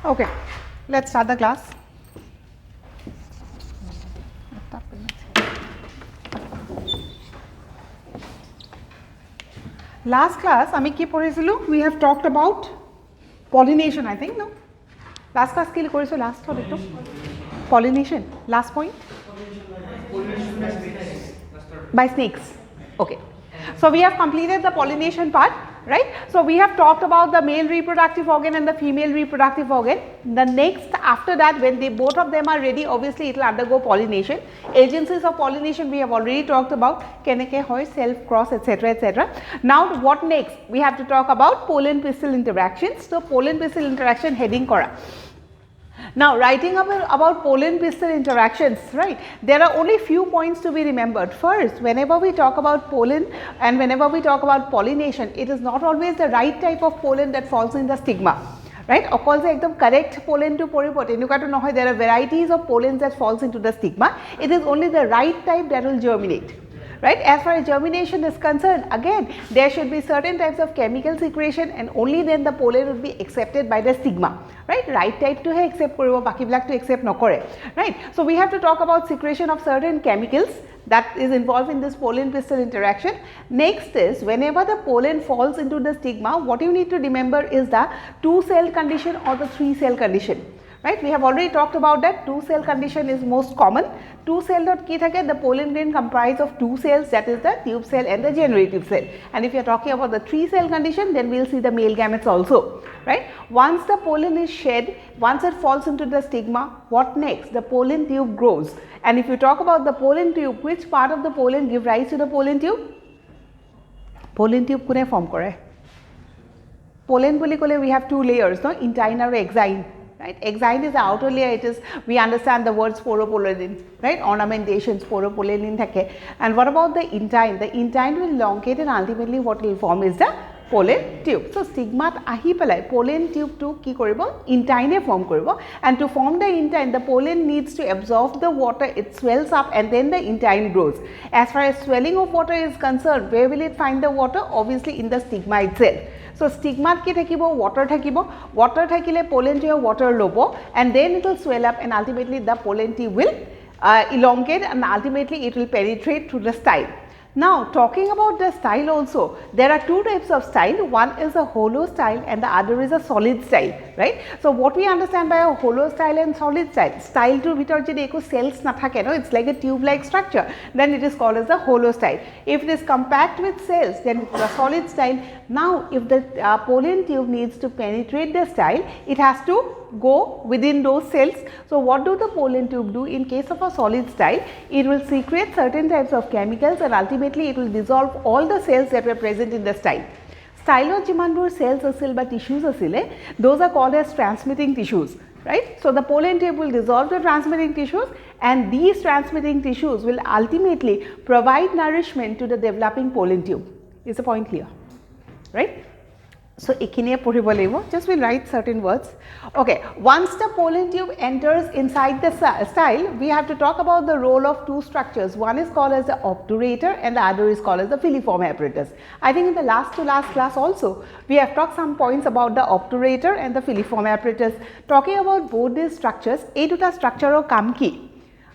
Okay, let's start the class. Last class, we have talked about pollination, I think, no? Last class, last topic, no? Pollination. Last point? By snakes. Okay. So we have completed the pollination part, right? So we have talked about the male reproductive organ and the female reproductive organ. The next, after that, when they both of them are ready, obviously it will undergo pollination. Agencies of pollination we have already talked about, keneke hoy, self cross, etc., etc. Now what next? We have to talk about pollen pistil interactions. So pollen pistil interaction heading kora. Now, writing about pollen pistil interactions, right, there are only few points to be remembered. First, whenever we talk about pollen and whenever we talk about pollination, it is not always the right type of pollen that falls in the stigma, right? Okol je ekdom correct pollen to poribo tenuka to nohoy, there are varieties of pollens that falls into the stigma. It is only the right type that will germinate. Right? As far as germination is concerned, again there should be certain types of chemical secretion and only then the pollen would be accepted by the stigma. Right? Right type to hai accept koribo, baki black to accept nokore. Right? So we have to talk about secretion of certain chemicals that is involved in this pollen pistil interaction. Next is whenever the pollen falls into the stigma, what you need to remember is the 2-cell condition or the 3-cell condition. Right? We have already talked about that. 2-cell condition is most common. 2-cell dot ki thake, the pollen grain comprise of 2 cells, that is the tube cell and the generative cell. And if you are talking about the 3-cell condition, then we will see the male gametes also. Right? Once the pollen is shed, once it falls into the stigma, what next? The pollen tube grows. And if you talk about the pollen tube, which part of the pollen give rise to the pollen tube? Pollen tube kune form kore? Pollen boli kole we have 2 layers, no? Intine or exine. Right? Exine is the outer layer, it is, we understand the word sporopollenin, right? Ornamentation, sporopollenin thake. And what about the intine? The intine will elongate and ultimately what will form is the pollen tube. So stigma ahi pelai pollen tube to ki koribo intine form koribo, and to form the intine the pollen needs to absorb the water, it swells up and then the intine grows. As far as swelling of water is concerned, where will it find the water? Obviously in the stigma itself. So stigma ki thakibo, water thakile pollen to water lobo, and then it will swell up and ultimately the pollen tube will elongate and ultimately it will penetrate through the style. Now talking about the style also, there are 2 types of style. One is a hollow style and the other is a solid style, right? So what we understand by a hollow style and solid style, style to bhitor jodi eko cells na thake, no, it's like a tube like structure, then it is called as a hollow style. If it is compact with cells, then it is a solid style. Now if the pollen tube needs to penetrate the style, it has to go within those cells. So what do the pollen tube do? In case of a solid style, it will secrete certain types of chemicals and ultimately it will dissolve all the cells that were present in the style. Style jimanbur cells asil ba tissues asile, those are called as transmitting tissues. Right? So the pollen tube will dissolve the transmitting tissues and these transmitting tissues will ultimately provide nourishment to the developing pollen tube. Is the point clear? Right? So, just we'll write certain words. Okay, once the pollen tube enters inside the style, we have to talk about the role of 2 structures. One is called as the obturator and the other is called as the filiform apparatus. I think in the last class also, we have talked some points about the obturator and the filiform apparatus. Talking about both these structures, a duta structure or kam ki.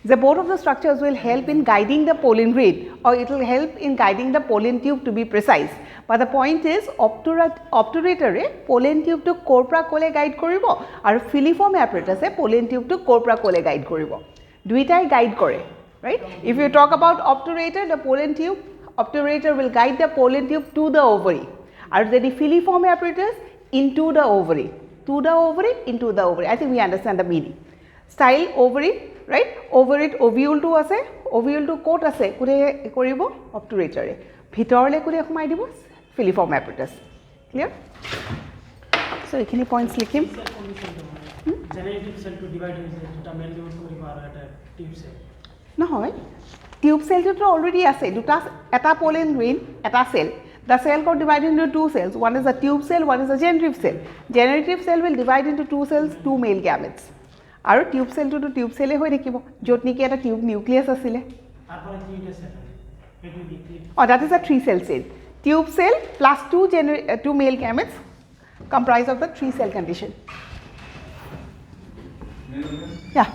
The both of the structures will help in guiding the pollen grain or it will help in guiding the pollen tube to be precise. But the point is obturator pollen tube to corpora kole guide koribo or filiform apparatus pollen tube to corpora kole guide koribo. Duitai guide kore, right? If you talk about obturator, the pollen tube, obturator will guide the pollen tube to the ovary. Or the filiform apparatus into the ovary. To the ovary, into the ovary. I think we understand the meaning. Style ovary, right? Over it ovule to ase, ovule to coat ase, kure koribo obturator. Bhitorle kure khumai dibo filiform apparatus. Clear? So ekhini points likhim. Generative cell to divide into male koribo aru eta tube cell. Nohoy. Tube cell to already ase, duta eta pollen grain, eta cell. The cell got divided into 2 cells. One is a tube cell, one is a generative cell. Generative cell will divide into 2 cells, 2 male gametes. Aru tube cell to tube cell hoi rakhibo jot niki eta tube nucleus asile or that is a 3-cell cell. Tube cell plus 2 male gametes comprise of the 3-cell condition. Yeah.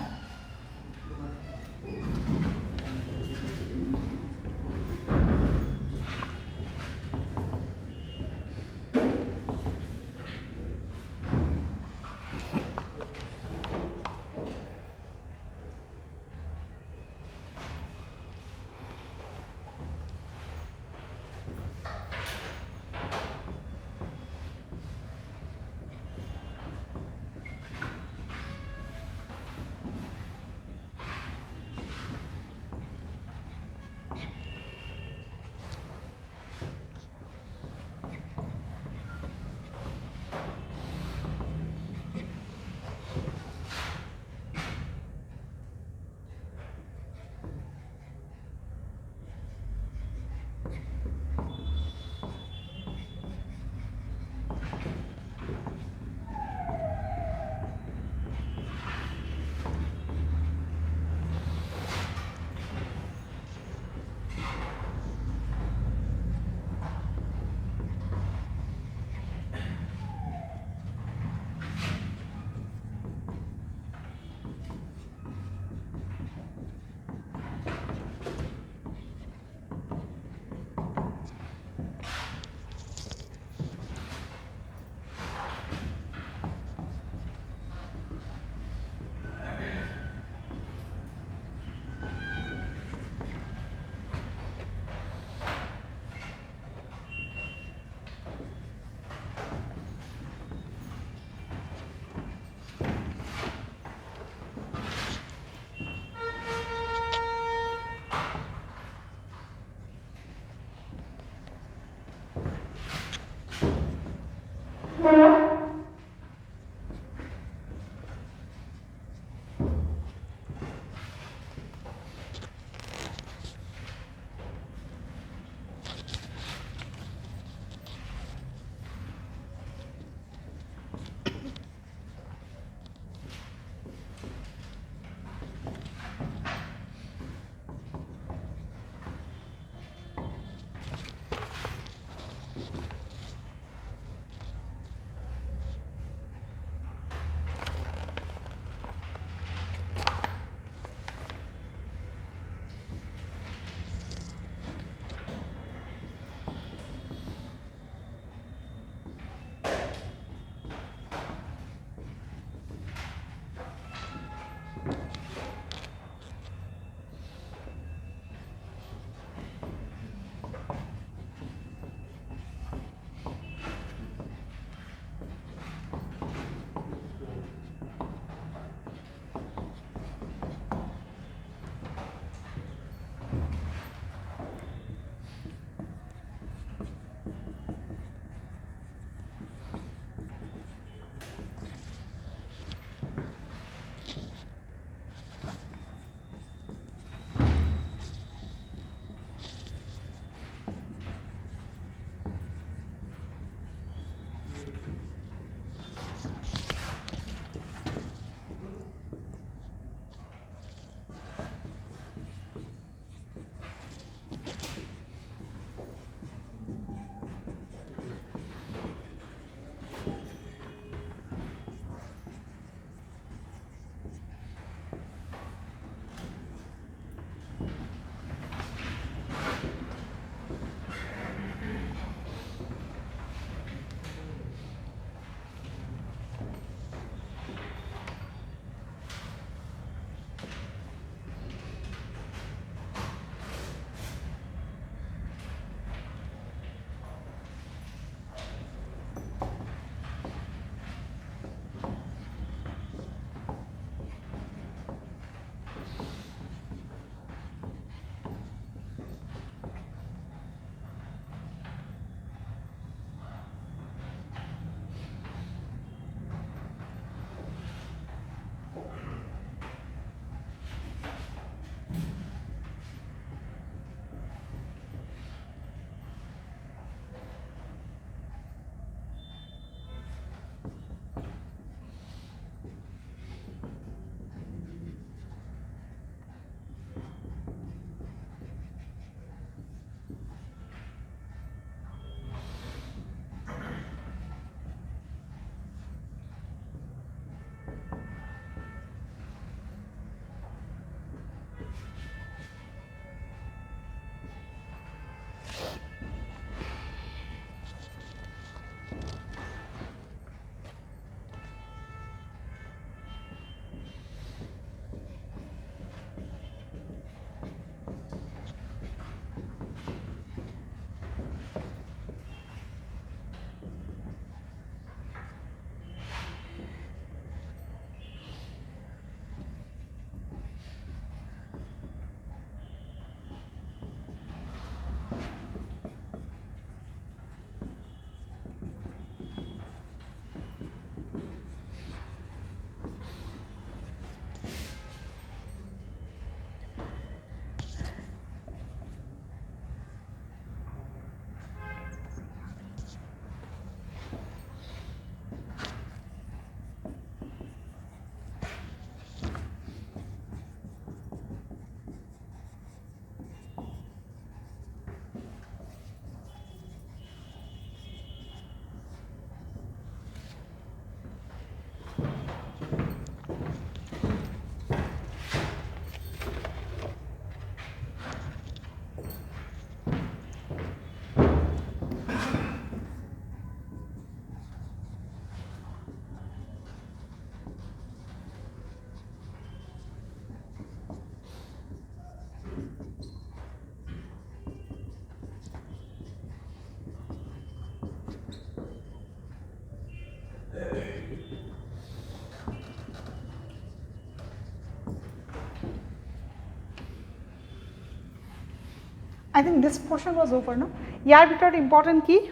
I think this portion was over, no? Yaar bhitor important ki?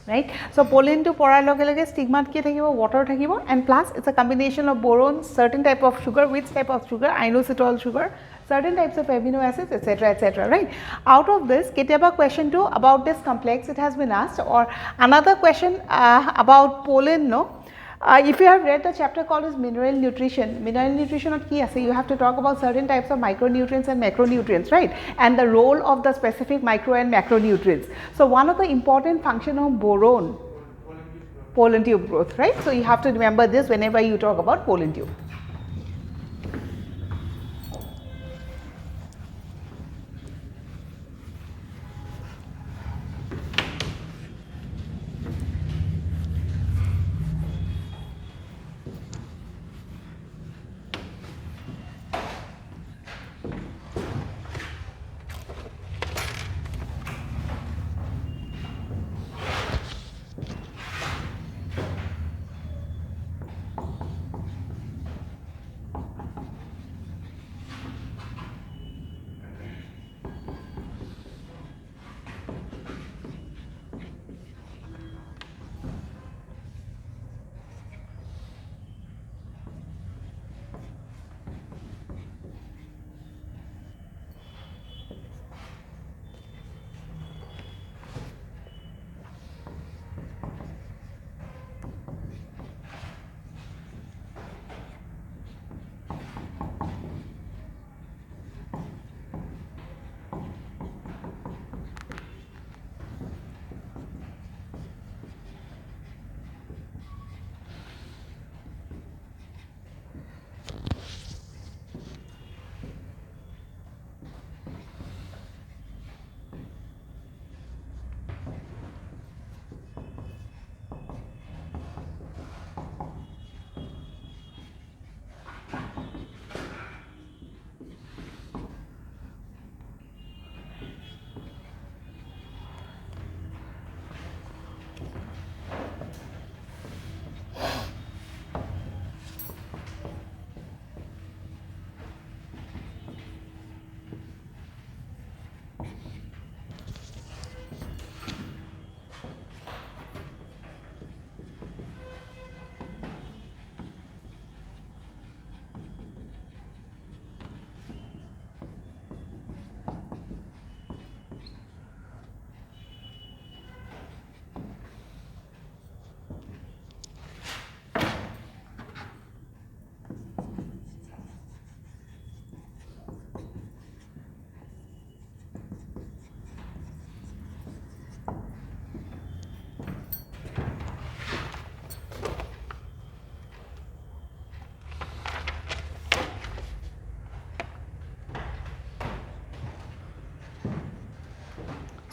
Right? So pollen to porar loge loge stigma ki thakibo, water thakibo, and plus it's a combination of boron, certain type of sugar, which type of sugar, inositol sugar, certain types of amino acids, etc., right? Out of this, keteba question 2 about this complex, it has been asked, or another question about pollen, no? If you have read the chapter called as mineral nutrition of ki ase, you have to talk about certain types of micronutrients and macronutrients, right? And the role of the specific micro and macronutrients. So one of the important function of boron, pollen tube growth, right? So you have to remember this whenever you talk about pollen tube.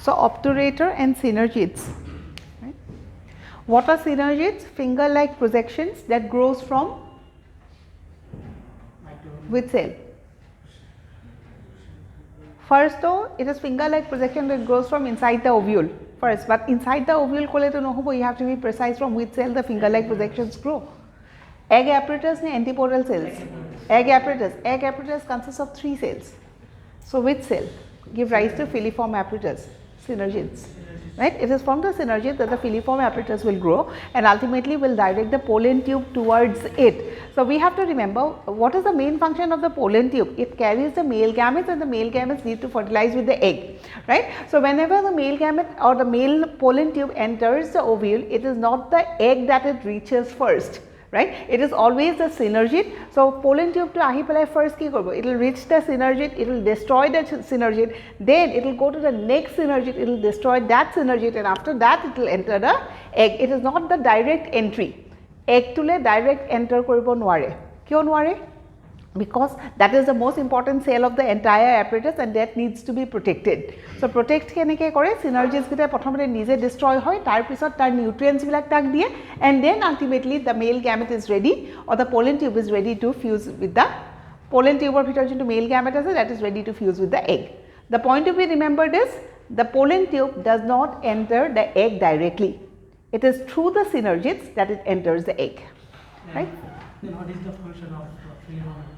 So obturator and synergids. Right? What are synergids? Finger-like projections that grows from which cell? First though, it is finger-like projection that grows from inside the ovule first, but inside the ovule kole to no hobo, you have to be precise from which cell the finger-like projections grow. Egg apparatus ne antipodal cells. Egg apparatus consists of 3 cells. So which cell give rise to filiform apparatus? Synergids. Right? It is from the synergid that the filiform apparatus will grow and ultimately will direct the pollen tube towards it. So we have to remember what is the main function of the pollen tube. It carries the male gametes and the male gametes need to fertilize with the egg. Right? So whenever the male gamete or the male pollen tube enters the ovule, it is not the egg that it reaches first. Right? It is always the synergid. So pollen tube to ahi pelai first ki korbo, it will reach the synergid, it will destroy the synergid, then it will go to the next synergid, it will destroy that synergid, and after that it will enter the egg. It is not the direct entry. Egg tule direct enter koribo nware. Kyo nware? Because that is the most important cell of the entire apparatus and that needs to be protected. So protect keneke kore, synergids kite prothomote nije destroy hoy, tar pisot tar nutrients bilak tak diye, and then ultimately the male gamete is ready or the pollen tube is ready to fuse with the pollen tube or bhitor jonto male gamete ase that is ready to fuse with the egg. The point to be remembered is the pollen tube does not enter the egg directly. It is through the synergids that it enters the egg. Right? Then what is the function of filiform?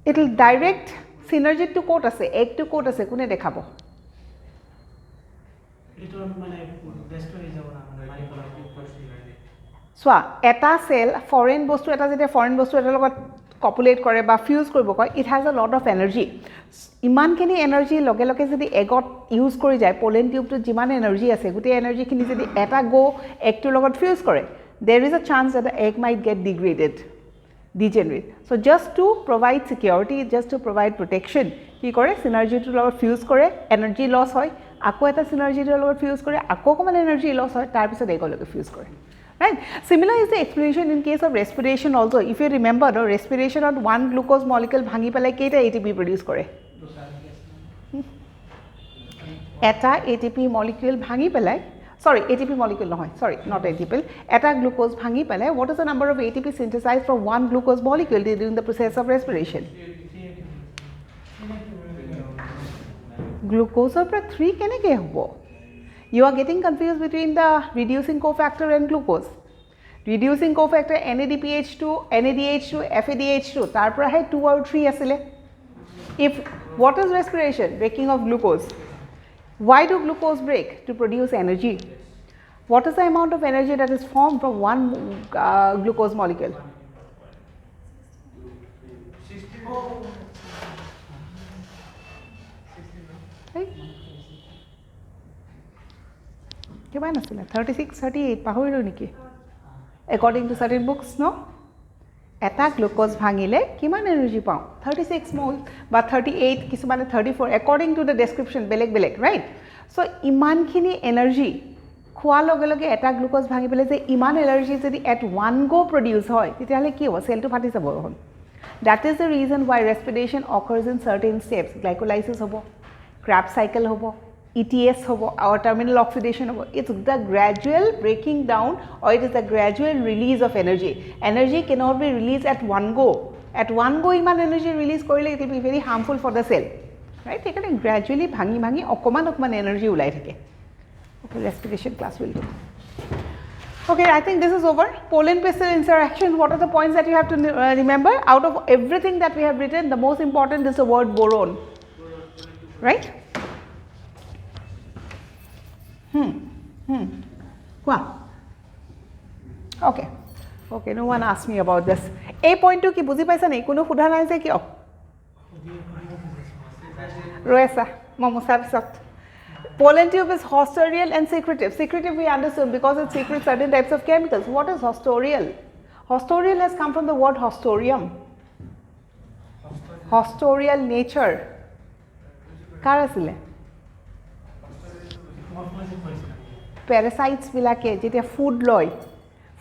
It will direct সিনাৰ্জিটো ক'ত আছে এগটো ক'ত আছে কোনে দেখাব এইটো মানে best হৈ যাব না মানে মাৰি পেলাব চোৱা এটা সেল ফৰেন বস্তু এটা যেতিয়া ফৰেন বস্তু এটাৰ লগত কপুলেট কৰে বা ফিউজ কৰিব কয় it has a lot of energy ইমানখিনি এনাৰ্জি লগে লগে যদি এগত ইউজ কৰি যায় পলেন টিউবটোত যিমান এনাৰ্জি আছে গোটেই এনাৰ্জিখিনি যদি এটা এগটোৰ লগত ফিউজ কৰে there is a chance that the egg might get degraded degenerate so just to provide security just to provide protection কি কৰে synergyটোৰ লগত ফিউজ কৰে এনাৰ্জি লছ হয় আকৌ এটা synergyটোৰ লগত ফিউজ কৰে আকৌ অকমান এনাৰ্জি লছ হয় তাৰ পিছত এগলৈকে ফিউজ কৰে right similar is the explanation in case of respiration also if you remember no respiration on one glucose molecule bhangi pelai keita ATP produce kore eta ATP molecule bhangi pelai sorry ATP molecule no sorry not ATP eta glucose bhangi pelai what is the number of ATP synthesized from one glucose molecule during the process of respiration glucose opra 3 keneke hobo you are getting confused between the reducing cofactor and glucose reducing cofactor NADPH2 NADH2 FADH2 tar pora hai 2 or 3 asile if what is respiration breaking of glucose why do glucose break to produce energy what is the amount of energy that is formed from one glucose molecule right কিমান আছিল 36 38 পাহৰিলো নেকি according to certain books no এটা glucose ভাঙিলে কিমান energy পাও 36 মোল বা 38 কিছুমানে 34 according to the description বেলেগ বেলেগ right so ইমানখিনি এনাৰ্জি খোৱা লগে লগে এটা গ্লুকোজ ভাঙি পেলে যে ইমান এনাৰ্জি যদি at one go produce হয় তেতিয়ালে কি হ'ব সেলটো ফাটি যাব এখন that is the reason why respiration occurs in certain steps glycolysis হ'ব Krebs cycle hobo ETS hobo or terminal oxidation hobo it's the gradual breaking down or it is the gradual release of energy cannot be released at one go iman energy release korile it will be very harmful for the cell right ekane gradually bhangi okoman energy ulai thake okay respiration class will do okay I think this is over pollen pistil interaction what are the points that you have to remember out of everything that we have written the most important is the word boron right Wow. Okay no one asked me about this a point to ki buji paisa nei kono khudha nai je kyo roesa momusa bisat pollen tube is hostorial and secretive we understood because it secretes certain types of chemicals what is hostorial has come from the word hostorium hostorial nature kar asile parasites bilake jetia food loy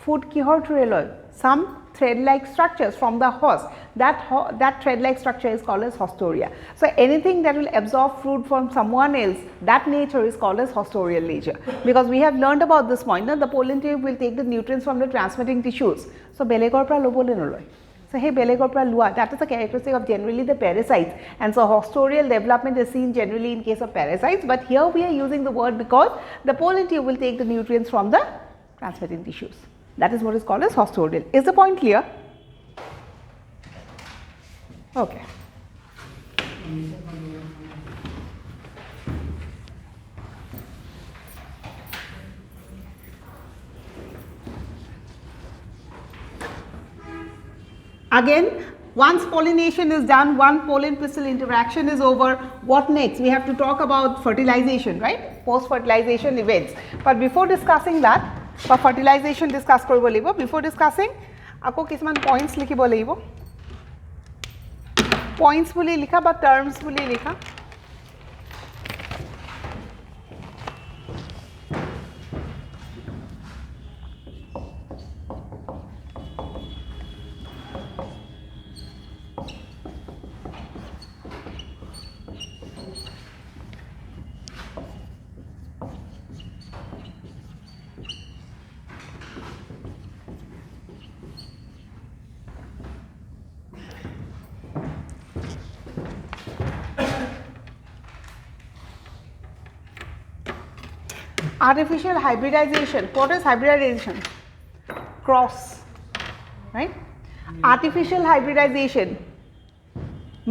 food kihor through loy some thread like structures from the host that thread like structure is called as hostoria so anything that will absorb food from someone else that nature is called as hostorial nature because we have learned about this point no? The pollen tube will take the nutrients from the transmitting tissues so belegor pra lobole noloy so hey belegor pra lua that is a characteristic of generally the parasites and so hostorial development is seen generally in case of parasites but here we are using the word because the pollen tube will take the nutrients from the transmitting tissues that is what is called as hostorial is the point clear okay again once pollination is done one pollen pistil interaction is over what next we have to talk about fertilization right post fertilization events but before discussing that for fertilization discuss koribo laibo before discussing ako kisman points likhibo laibo points boli likha ba terms boli likha artificial hybridization what is hybridization cross right artificial hybridization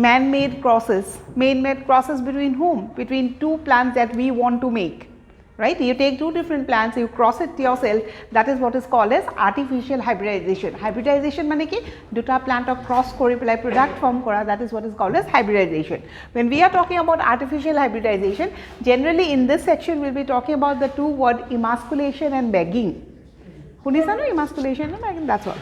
Man-made crosses. Man-made crosses between whom? Between two plants that we want to make, right? You take two different plants, you cross it yourself, that is what is called as artificial hybridization. Hybridization means ki duta plant or cross kori pelai product form kora, that is what is called as hybridization. When we are talking about artificial hybridization, generally in this section we will be talking about the two words emasculation and bagging. Hunisa no emasculation and bagging, that's all.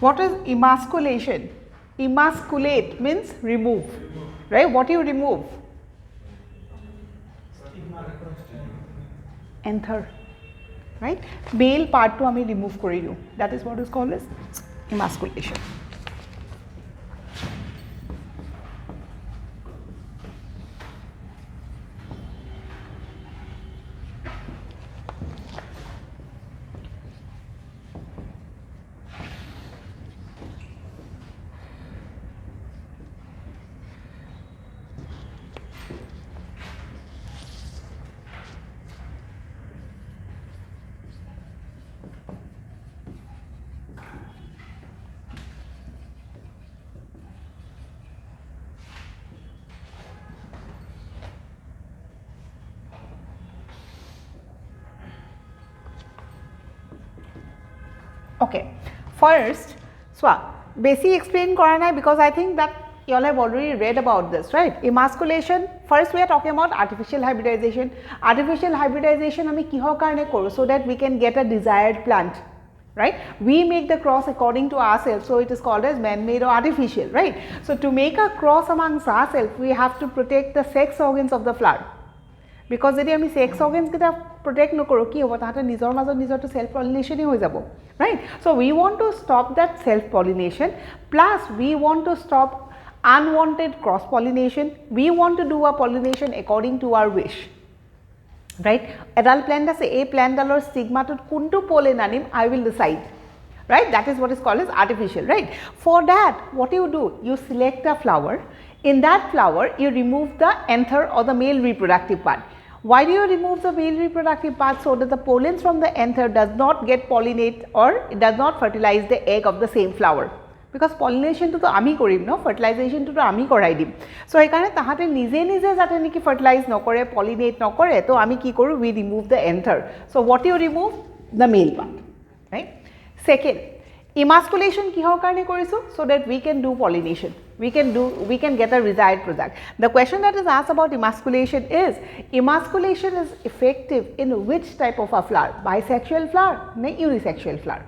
What is emasculation? Emasculate means remove, right? What do you remove? Anther, right? Male part to ami remove kori diu. That is what is called as emasculation. Okay, first, basic explain kora nai because I think that you all have already read about this, right? Emasculation, first we are talking about artificial hybridization. Artificial hybridization ami kihor karone koru so that we can get a desired plant, right? We make the cross according to ourselves, so it is called as man-made or artificial, right? So to make a cross amongst ourselves, we have to protect the sex organs of the flower. Because যদি আমি sex organs kita protect নকৰো কি হ'ব তাহাতে নিজৰ মাজত নিজৰ to self pollination হৈ যাব, right? So we want to stop that self pollination, plus we want to stop unwanted cross pollination. We want to do a pollination according to our wish, right? Edal plant ase ei plant dalor stigma to kuntu pollen anim I will decide, right? That is what is called as artificial, right? For that what you do, you select a flower. In that flower you remove the anther or the male reproductive part. Why do you remove the male reproductive part? So that the pollens from the anther does not get pollinate or it does not fertilize the egg of the same flower. Because pollination to ami korim no, fertilization to ami korai dim. So ekane tahate nije nije jate niki fertilize nokore, pollinate nokore, to ami ki koru, we remove the anther. So what you remove? The male part, right? Second, emasculation kihor karone korisu? So that we can do pollination. We can get a desired product. The question that is asked about emasculation is effective in which type of a flower? Bisexual flower, na unisexual flower?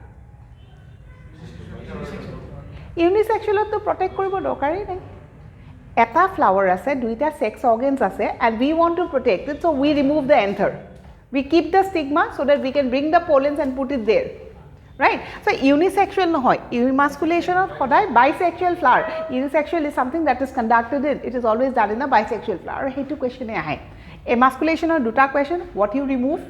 Unisexual to protect koribo dokari nai. Eta flower ase, duita sex organs ase, and we want to protect it, so we remove the anther. We keep the stigma so that we can bring the pollens and put it there. Right? So unisexual no hoy, emasculation of kodai bisexual flower. Unisexual is something that is conducted in, it is always done in a bisexual flower. Hey two question ahe. Emasculation or duta question, what you remove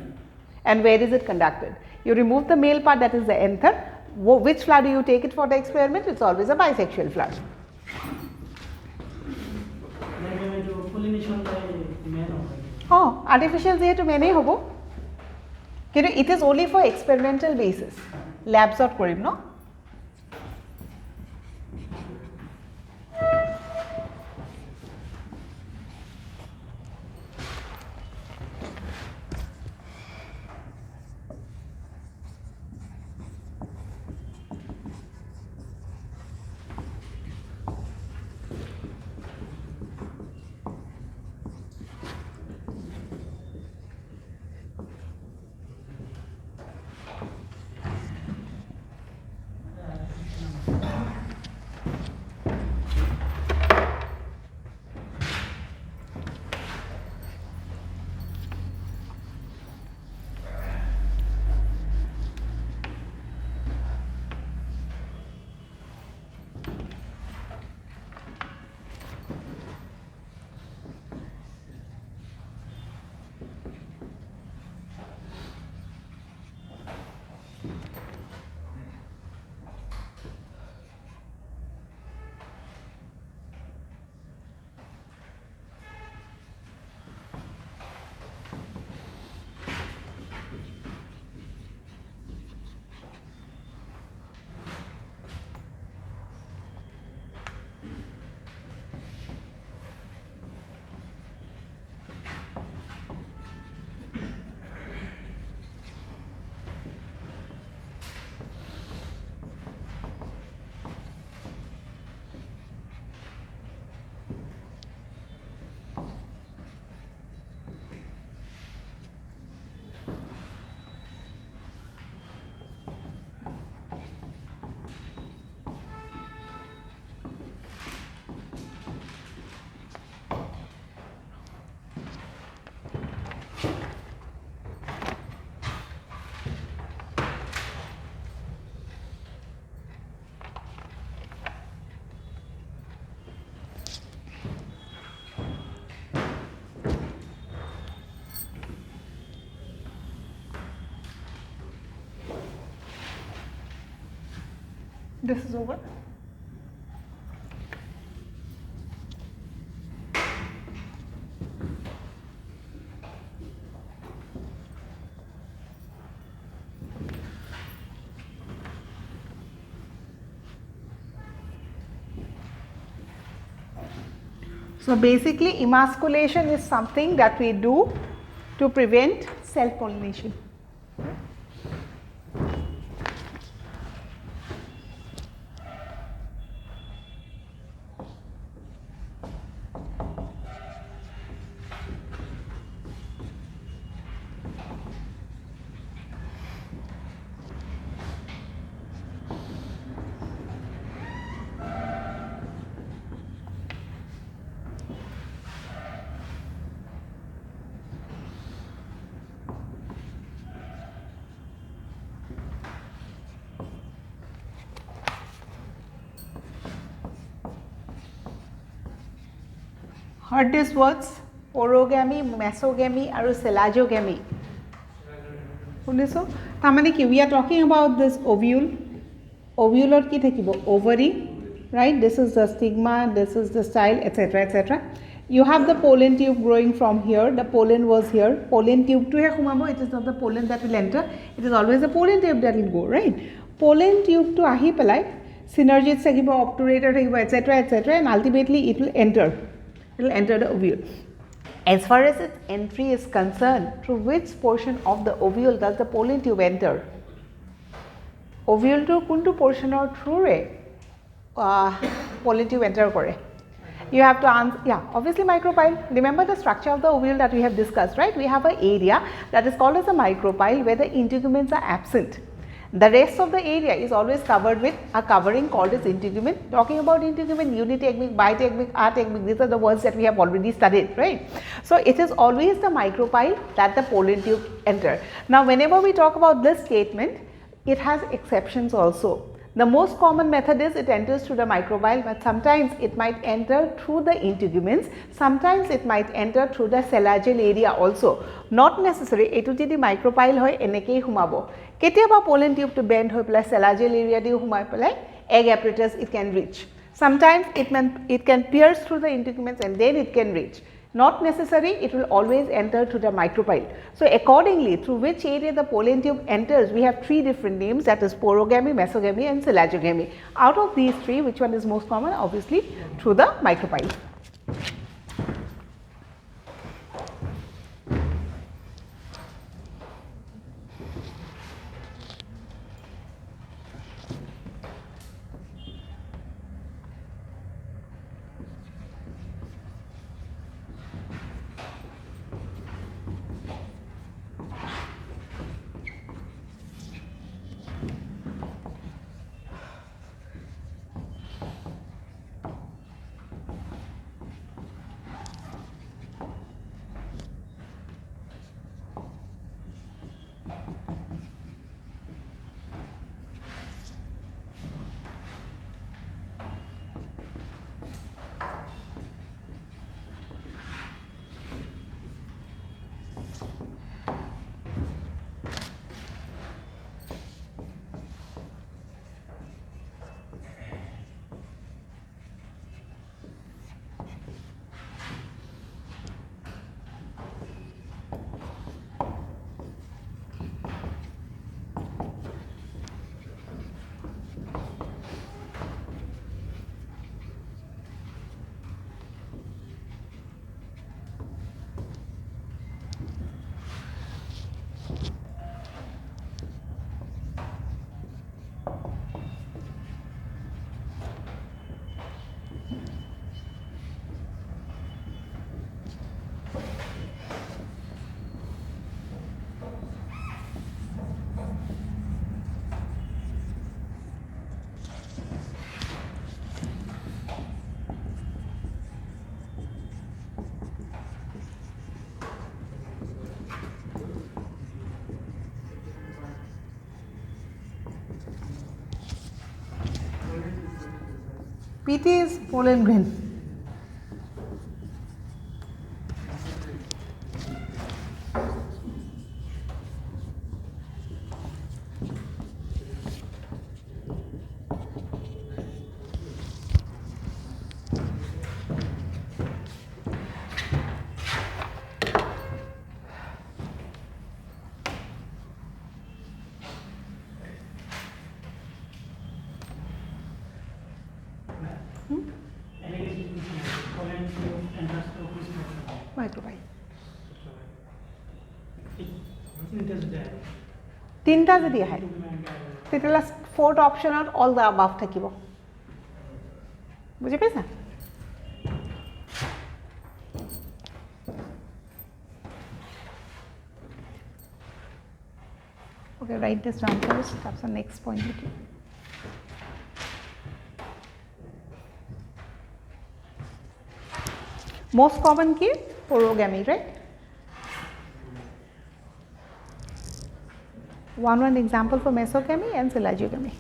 and where is it conducted? You remove the male part, that is the anther. Which flower do you take it for the experiment? It's always a bisexual flower. Oh, artificial jehetu mene hobo. Kintu it is only for experimental basis. Labs out korim no. This is over. So basically emasculation is something that we do to prevent self-pollination. Heard these words? Porogamy, mesogamy, and selagogamy. We are talking about this ovule. Ovule or ki thakibo? Ovary, right? This is the stigma, this is the style, etc. etc. You have the pollen tube growing from here. The pollen was here. Pollen tube to hai, it is not the pollen that will enter. It is always the pollen tube that will go, right? Pollen tube to ahi pelai, synergids thakibo, obturator thakibo, etc. etc. and ultimately it will enter. It will enter the ovule. As far as its entry is concerned, through which portion of the ovule does the pollen tube enter? Ovule to kuntu portion or through pollen tube enter kore. You have to answer, yeah, obviously micropyle. Remember the structure of the ovule that we have discussed, right? We have an area that is called as a micropyle where the integuments are absent. The rest of the area is always covered with a covering called as integument. Talking about integument, unitegmic, bitegmic, ategmic, these are the words that we have already studied, right? So it is always the micropyle that the pollen tube enter. Now whenever we talk about this statement, it has exceptions also. The most common method is it enters through the micropyle, but sometimes it might enter through the integuments, sometimes it might enter through the selagel area also. Not necessary, etu jodi micropyle hoy enekei humabo. Ketiaba pollen tube to bend hoy pelai selagel area diu humai pelai egg apparatus it can reach. Sometimes it can pierce through the integuments and then it can reach. Not necessary, it will always enter through the micropyle. So accordingly, through which area the pollen tube enters, we have three different names, that is porogamy, mesogamy and selagogamy. Out of these three, which one is most common? Obviously through the micropyle. PT is pollen grain. Microbiome. তিনটা তিনটা যদি আহে তেতিয়াহ'লে fourth অপশ্যনত all the আবাভ থাকিব বুজি পাইছা Okay, write this down first. That's the next point. Most common key porogamy, right? One example for mesogamy and cylagogamy.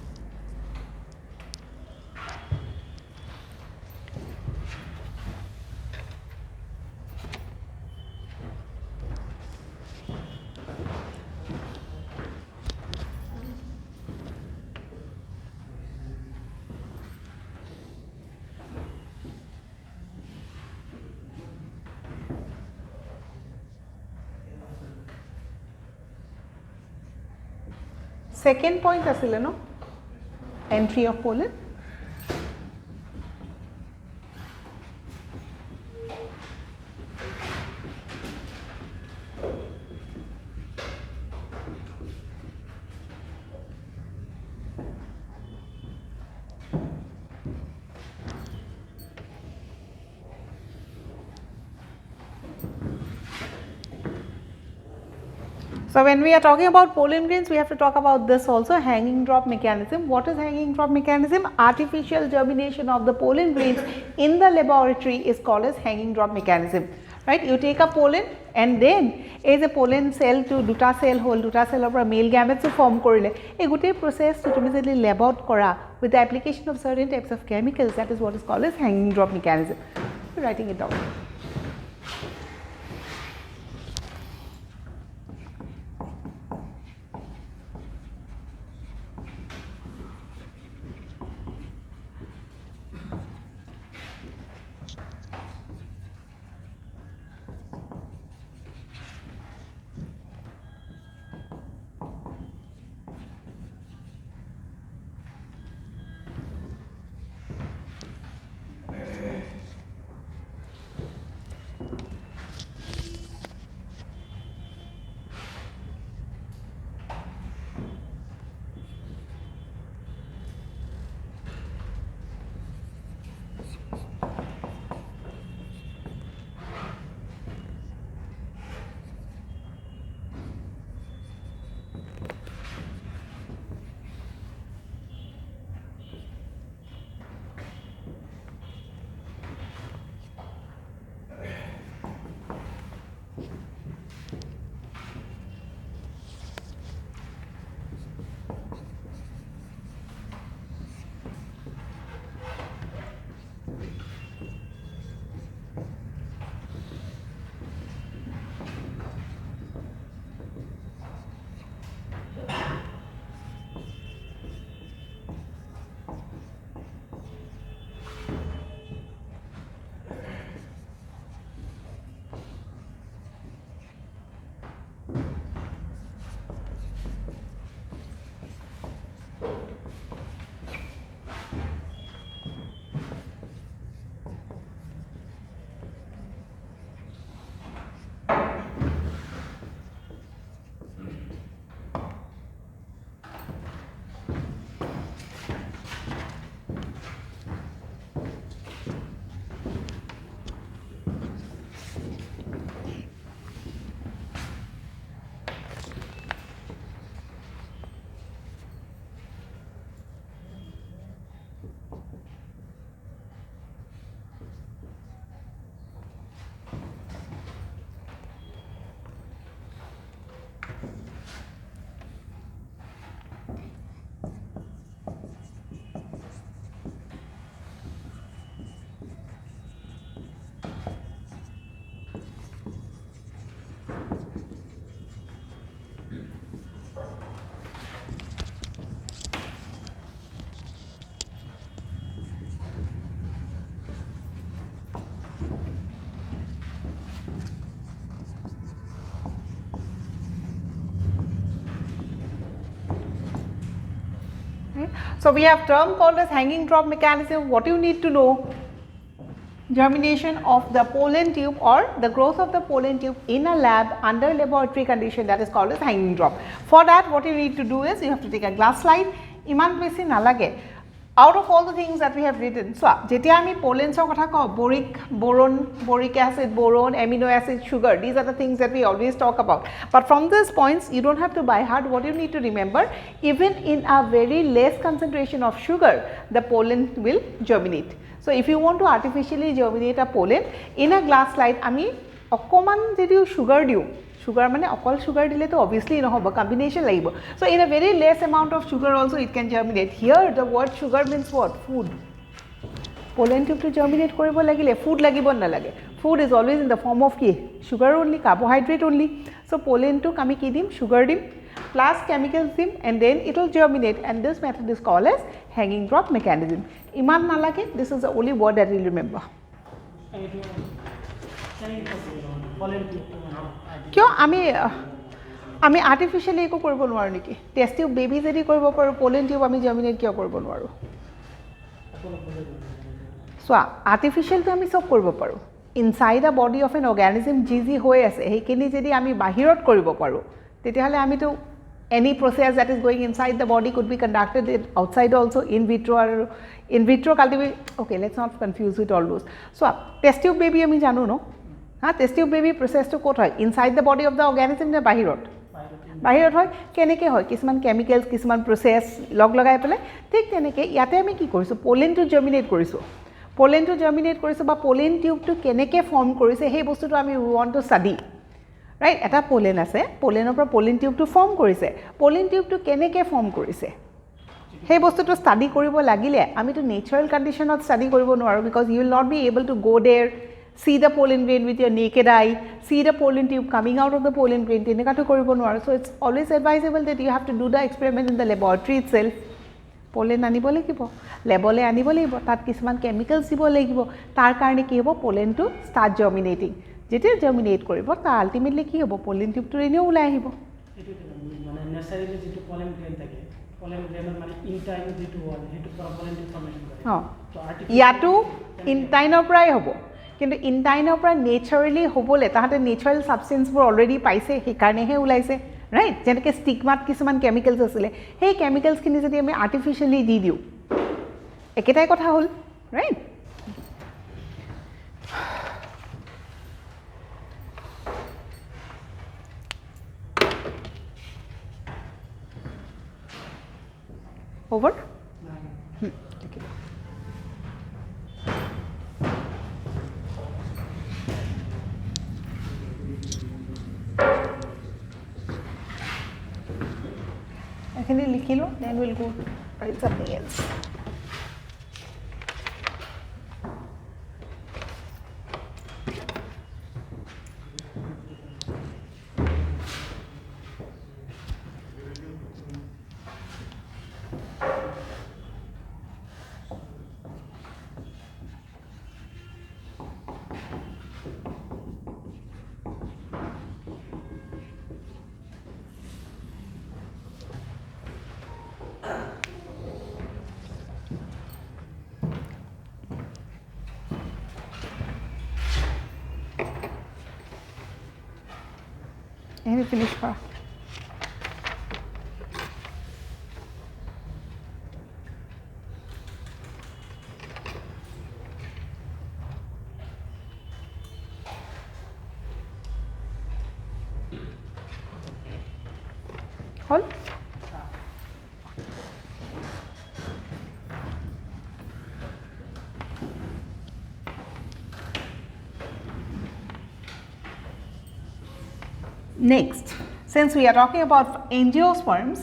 Second point asile no entry of pollen So when we are talking about pollen grains, we have to talk about this also, hanging drop mechanism. What is hanging drop mechanism? Artificial germination of the pollen grains in the laboratory is called as hanging drop mechanism, right? You take a pollen and then is a pollen cell to duta cell hole, duta cell of male gametes to form korile. A good process to immediately lab out kora with the application of certain types of chemicals. That is what is called as hanging drop mechanism. You're writing it down. So we have term called as hanging drop mechanism. What you need to know? Germination of the pollen tube or the growth of the pollen tube in a lab under laboratory condition, that is called as hanging drop. For that, what you need to do is you have to take a glass slide. Iman besi nalage. Out of all the things that we have written, so jetia ami pollens or kotha ko boric acid, boron, amino acid, sugar, these are the things that we always talk about. But from these points, you don't have to by heart. What you need to remember, even in a very less concentration of sugar, the pollen will germinate. So if you want to artificially germinate a pollen in a glass slide, ami okkoman jodi sugar diu. Sugar mane okol sugar dile to obviously no hobo, combination lagibo. So in a very less amount of sugar also it can germinate. Here the word sugar means what? Food. Pollen tube to germinate koribo lagile food lagibo na lage. Food is always in the form of ki? Sugar only, carbohydrate only. So pollen to kami ki dim, sugar dim plus chemicals dim, and then it will germinate, and this method is called as hanging drop mechanism. Iman na lage, this is the only word that we will remember. क्यों आमी artificially एको करिब नोवारो नेकी test tube baby जदि करिब पारो pollen tube आमी germinate किय करिब नोवारो सो आर्टिफिशियल तो आमी सब करिब पारो inside the body of an organism जी होय आसे हेकिनि जदि आमी बाहिरत करिब पारो तेति हले आमी तो any process that is going inside the body could be conducted outside also, in vitro or in vitro cultivation. Okay, let's not confuse with all those. So test tube baby ami janu no ha test tube baby process to kot hoy inside the body of the organism na bahirot hoy keneke hoy kisman chemicals kisman process log lagai pele thik teneke yate ami ki korisu pollen to germinate korisu ba pollen tube to keneke form korise he bostu to ami want to study. Right, eta pollen ase, pollenor pora pollen tube to form korise. Pollen tube to keneke form korise. Hey bostu to study koribo lagile, ami to natural condition of study koribo noaro because you will not be able to go there, see the pollen grain with your naked eye, see the pollen tube coming out of the pollen grain. Teneka to koribo noaro. So it's always advisable that you have to do the experiment in the laboratory itself. Pollen anibo lagibo, labole anibo lagibo, tat kisman chemicals dibo lagibo. Tar karone ki hobo pollen to start germinating. যেটা germinate কৰিব তা ultimately কি হ'ব Pauline টিউবটো এনেও ওলাই আহিব মানে naturally যেটো পলেন গ্ৰেইন থাকে পলেন গ্ৰেইনৰ মানে ইনটাইন যেটো ওয়াল হেতু পৰা পলেন টিউব ফৰ্মেশন কৰে তো ইয়াটো ইনটাইনৰ পৰাই হ'ব কিন্তু ইনটাইনৰ পৰা নেচাৰেলি হ'বলে তাহাতে নেচাৰেল সাবস্টেন্সবোৰ অলৰেডি পাইছে সেই কাৰণেহে ওলাইছে ৰাইট যেনেকৈ স্টিগমাত কিছুমান কেমিকেলছ আছিল সেই কেমিকেলছখিনি যদি আমি আৰ্টিফিশিয়ালি দি দিওঁ একেটাই কথা হ'ল right Over? Okay. Actually, likhi lo, then we'll go write something else. And finish her. Hold. Next, since we are talking about angiosperms,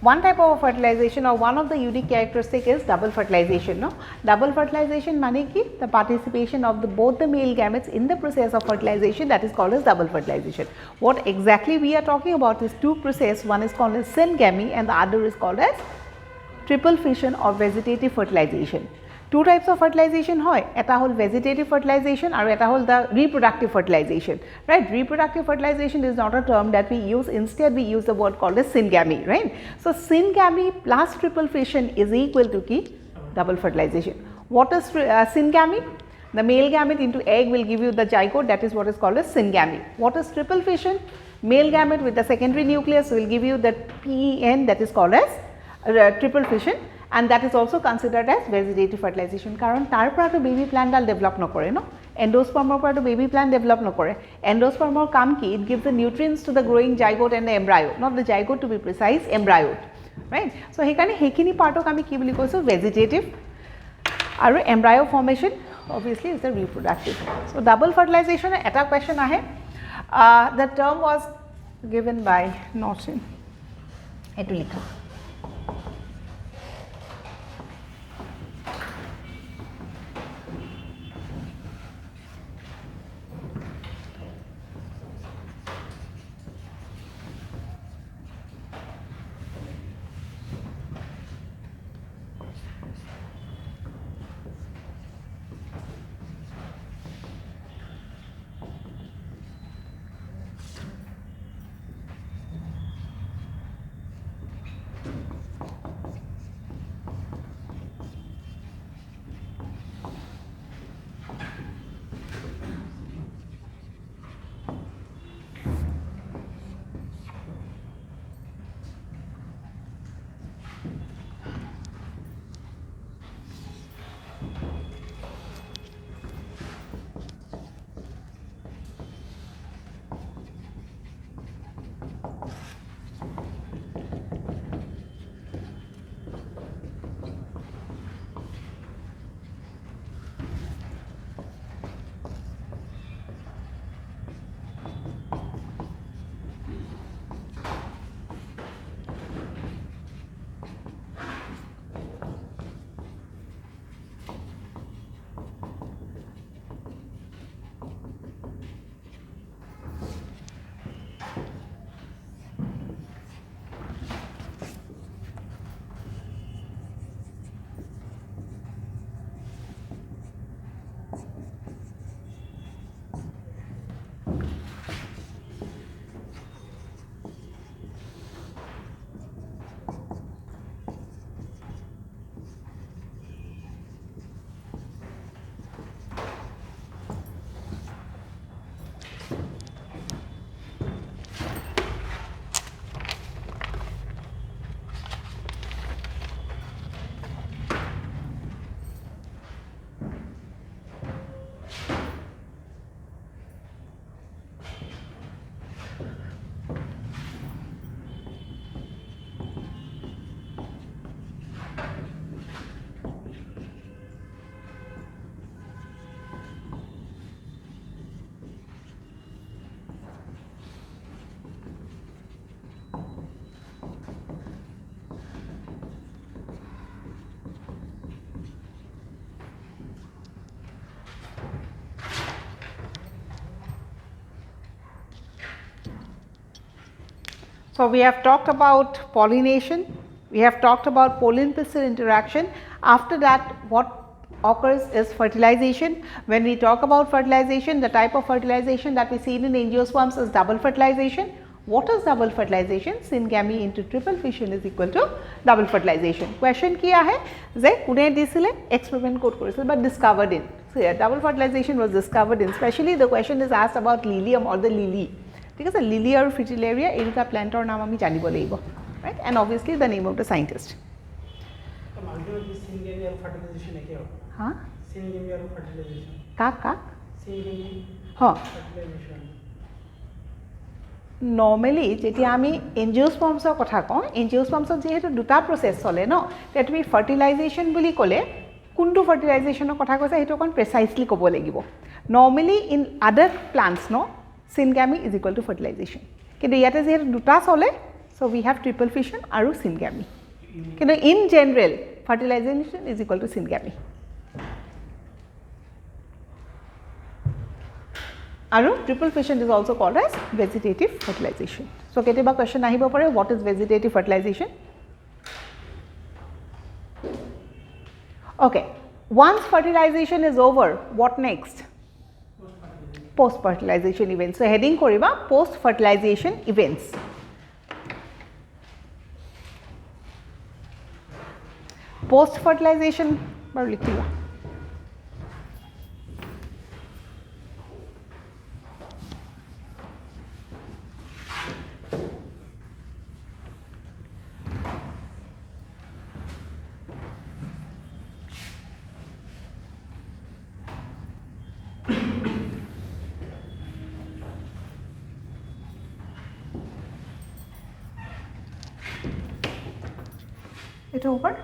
one type of fertilization or one of the unique characteristic is double fertilization. No, double fertilization means ki the participation of both the male gametes in the process of fertilization, that is called as double fertilization. What exactly we are talking about is two processes. One is called as syngamy and the other is called as triple fission or vegetative fertilization. Two types of fertilization hoy, eta hol vegetative fertilization aru eta hol the reproductive fertilization, right? Reproductive fertilization is not a term that we use, instead we use the word called as syngamy, right? So syngamy plus triple fission is equal to ki double fertilization. What is syngamy? The male gamete into egg will give you the zygote, that is what is called as syngamy. What is triple fission? Male gamete with the secondary nucleus will give you the PEN, that is called as triple fission, and that is also considered as vegetative fertilization. Karon tar pora to baby plant dal develop nokore no, endosperm pora to baby plant develop nokore. Endosperm or kam ki, it gives the nutrients to the growing zygote and the embryo, not the zygote to be precise, embryo, right? So hekane hekini part ok ami ki boli koisu vegetative, aru embryo formation obviously is the reproductive. So double fertilization eta question ahe. The term was given by Norton. Etu likha. So we have talked about pollination, we have talked about pollen-pistil interaction. After that, what occurs is fertilization. When we talk about fertilization, the type of fertilization that we see in angiosperms is double fertilization. What is double fertilization? Syngamy into triple fission is equal to double fertilization. Question kiya hai je kune disile experiment code korisile but discovered in. So yeah, double fertilization was discovered in. Especially the question is asked about lilium or the lily. Because the lily or fritillaria erika plant or naam ami janibo lagibo, right? And obviously the name of the scientist. Ultimately syngamy or fertilization eke hobe. Huh? Syngamy or fertilization. Kak? Syngamy. Huh. Fertilization. Normally যেতিয়া আমি এনজিওস্পাৰ্মছৰ কথা কওঁ, এনজিওস্পাৰ্মছত যেহেতু দুটা process চলে ন, তেতিয়া তুমি ফাৰ্টিলাইজেশ্যন বুলি ক'লে কোনটো ফাৰ্টিলাইজেশ্যনৰ কথা কৈছা সেইটো অকণ প্ৰেচাইজলি ক'ব লাগিব। নৰ্মেলি ইন আদাৰ প্লান্টছ ন, syngamy is equal to fertilization. কিন্তু ইয়াতে যেহেতু দুটা চলে, so we have triple fission আৰু syngamy. কিন্তু in general fertilization is equal to syngamy. আৰু triple fission is also called as vegetative fertilization. So কেতিয়াবা question আহিব পাৰে, what is vegetative fertilization? Okay, Once fertilization is over, what next? Post fertilization events. So heading koriba post fertilization events. Post fertilization bar likhiba. It over?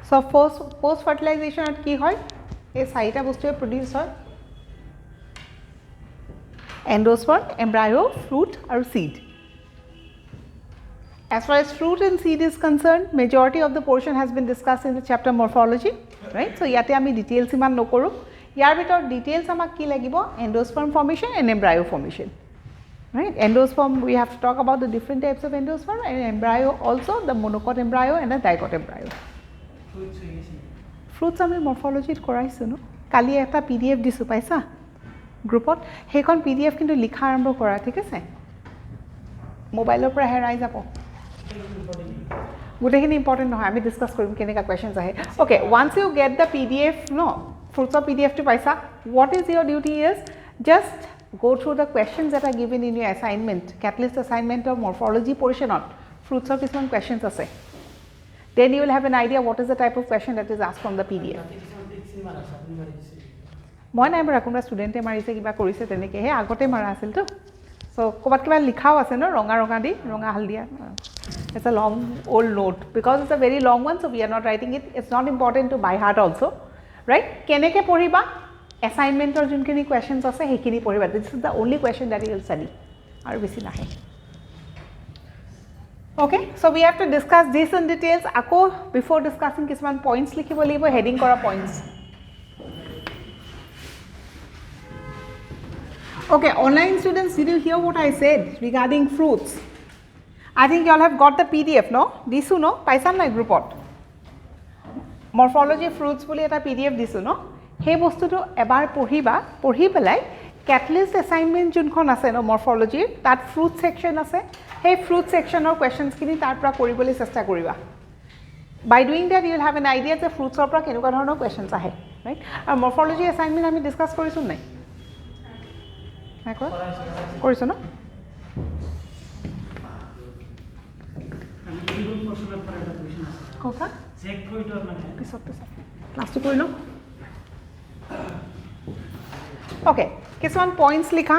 So post fertilization at ki hoy ei saita bostu produce hoy endosperm, embryo, fruit or seed. As far as fruit and seed is concerned, majority of the portion has been discussed in the chapter morphology, right? So yate ami details iman nokoru. Yar bitor details amak ki lagibo endosperm formation and embryo formation, right? Endosperm, we have to talk about the different types of endosperm, and embryo also, the monocot embryo and the dicot embryo. Fruits ami morphology koraisu no kali eta pdf disu paisa groupot hekon pdf kintu likha arambo kora thik ase mobile pora herai japo gutekhini important no ami discuss korim keneka questions ahe. Okay, once you get the pdf no fruits of pdf to paisa, what is your duty is just go through the questions that are given in your assignment, catalyst assignment of morphology portion on fruits of kisman questions ase. Then you will have an idea what is the type of question that is asked from the PDF. Moi nai mara konoba student e marise kiba korise teneke he agote mara asil to. So kobat kiba likhao ase no ronga ronga di ronga haldia. It's a long old note because it's a very long one, so we are not writing it. It's not important to by heart also, right? Keneke poriba assignment or junkini questions ase hekini poriba. This is the only question that you will study. Aru besi nahe. Okay, so we have to discuss this in details. Ako before discussing kisman points likhibo lagibo heading kora points. Okay, online students, did you hear what I said regarding fruits? I think you all have got the PDF, no? Disu no? Paisan nai groupot. Morphology fruits boli eta PDF disu no? He bostu to ebar poriba, porhi pelai catalyst assignment junkhon ase no morphology, that fruit section ase. Hey fruit section or questions kini tar pora koribole chesta koriba. By doing that, you will have an idea that fruits of কেনেকুৱা ধৰণৰ questions আহে, right? আৰু morphology assignment আমি discuss কৰিছোঁ নাই? নাই কৰা? কৰিছোঁ ন? ক'কা? পিছত ক্লাছটো কৰি লওঁ। Okay, কিছুমান points লিখা।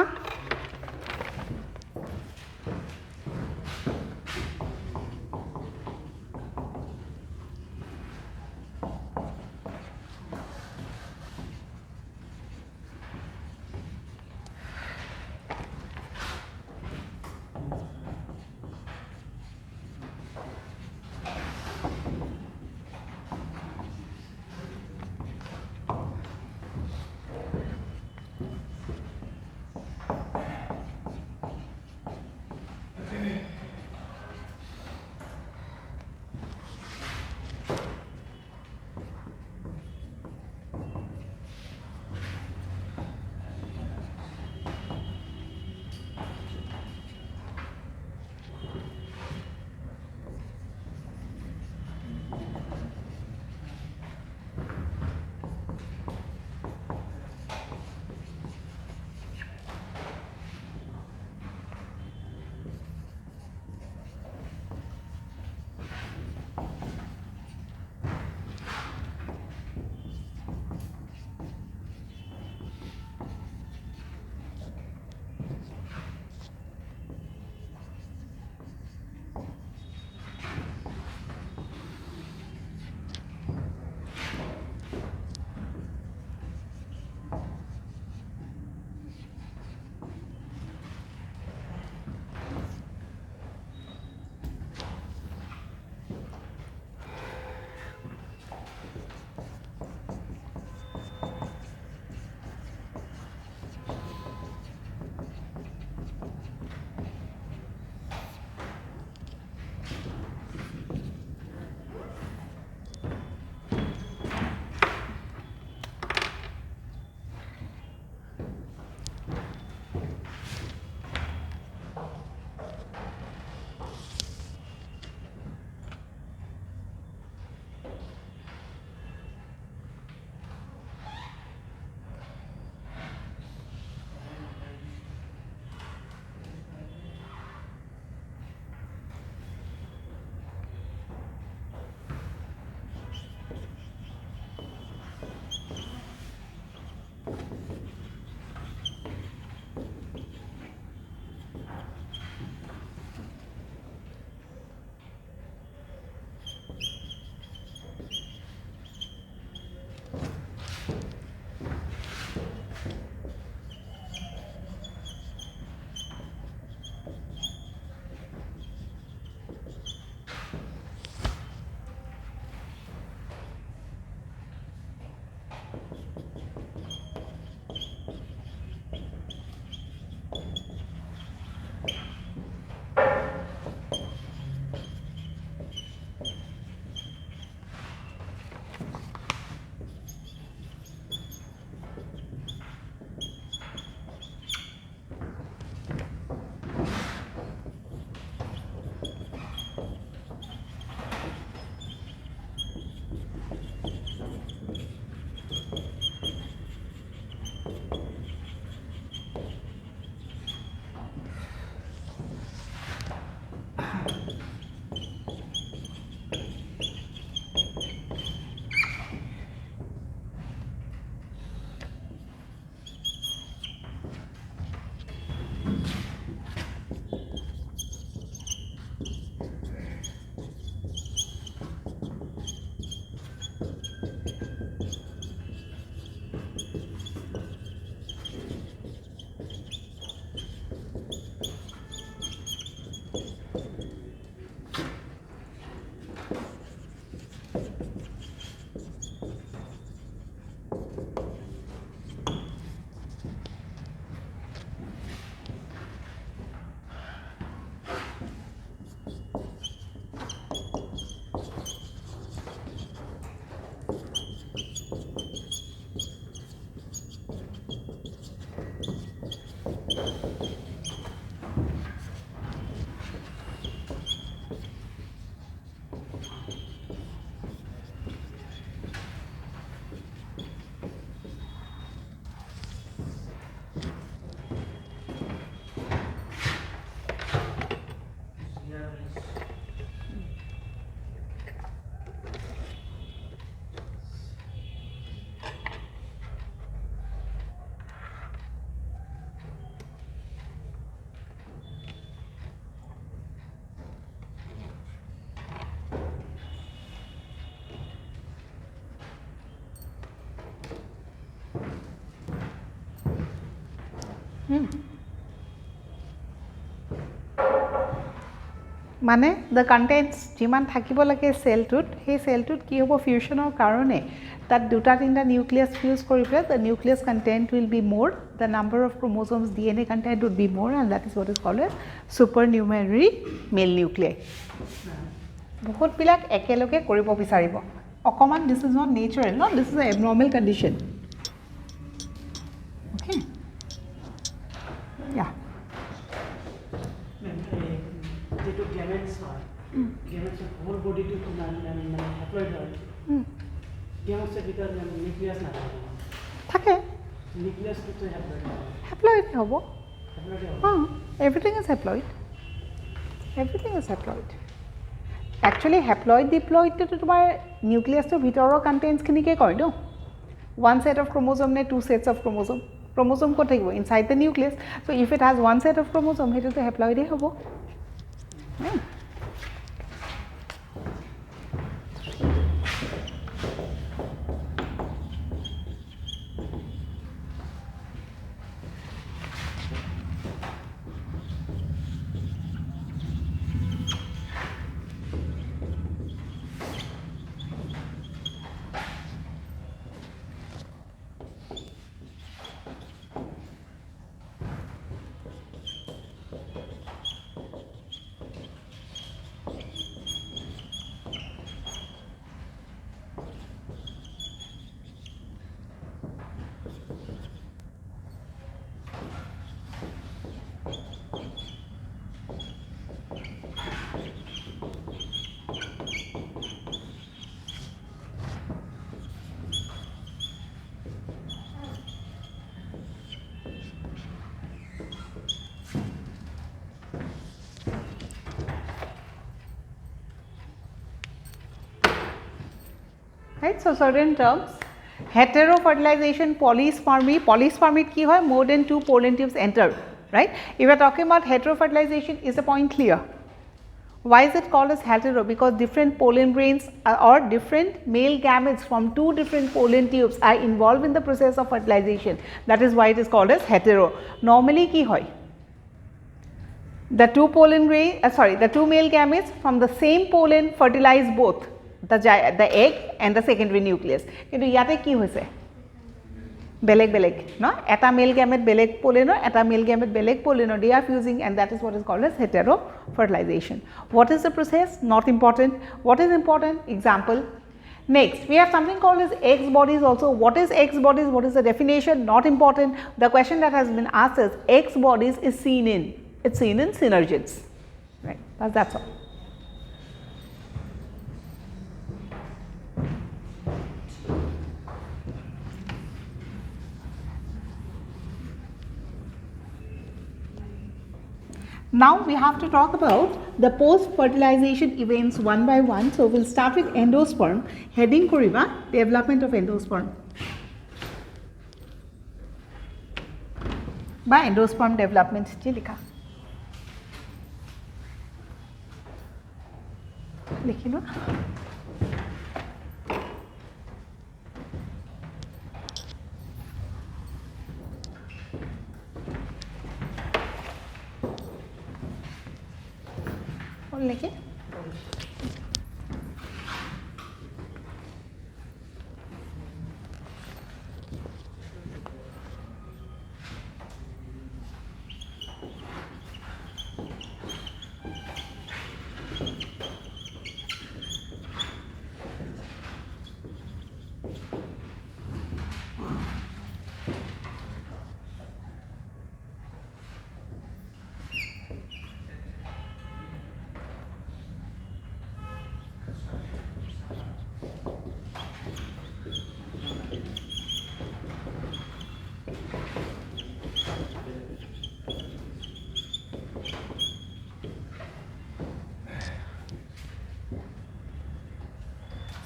মানে দ্য কণ্টেণ্টছ যিমান থাকিব লাগে চেলটোত সেই চেলটোত কি হ'ব ফিউশ্যনৰ কাৰণে তাত দুটা তিনিটা নিউক্লিয়াছ ফিউজ কৰি পেলাই the nucleus content will be more the number of chromosomes DNA content will be more and that is what is called as supernumerary male nuclei বহুতবিলাক একেলগে কৰিব বিচাৰিব অকণমান this is not natural no this is a abnormal condition okay yeah যেটো gametes হয় গ্যামেটসের whole বডিটো মানে haploid হয় গ্যামেটসের ভিতরে নিউক্লিয়াস না থাকে নিউক্লিয়াস তো হ্যাপ্লয়েড হয় হ্যাপ্লয়েড হ'ব হ্যাপ্লয়েড হয় হ্যাঁ everything is haploid everything is haploid actually haploid ডিপ্লয়েডটো তোমাৰ নিউক্লিয়াছটোৰ ভিতৰৰ কণ্টেণ্টছখিনিকে কয় ন one set of chromosome নে two sets of chromosome chromosome ক'ত থাকিব inside the nucleus so if it has one set of chromosome সেইটোতো haploid হ'ব right so certain terms heterofertilization polyspermy ki hoy more than two pollen tubes enter right if we are talking about heterofertilization is the point clear why is it called as hetero because different pollen grains or different male gametes from two different pollen tubes are involved in the process of fertilization that is why it is called as hetero normally ki hoy the two male gametes from the same pollen fertilize both the egg and the secondary nucleus কিন্তু ইয়াতে কি হৈছে বেলেগ বেলেগ ন এটা mail gamete বেলেগ পোলেনৰ এটা মেল গ্যামেট বেলেগ পোলেনৰ they are fusing and that is what is called as heterofertilization what is the process not important what is important example next we have something called as X bodies also what is X bodies what is the definition not important the question that has been asked is X bodies is seen in synergids right that's all Now we have to talk about the post-fertilization events one by one. So we'll start with endosperm. Heading koriba development of endosperm. By endosperm development chilika. Likhino. लेके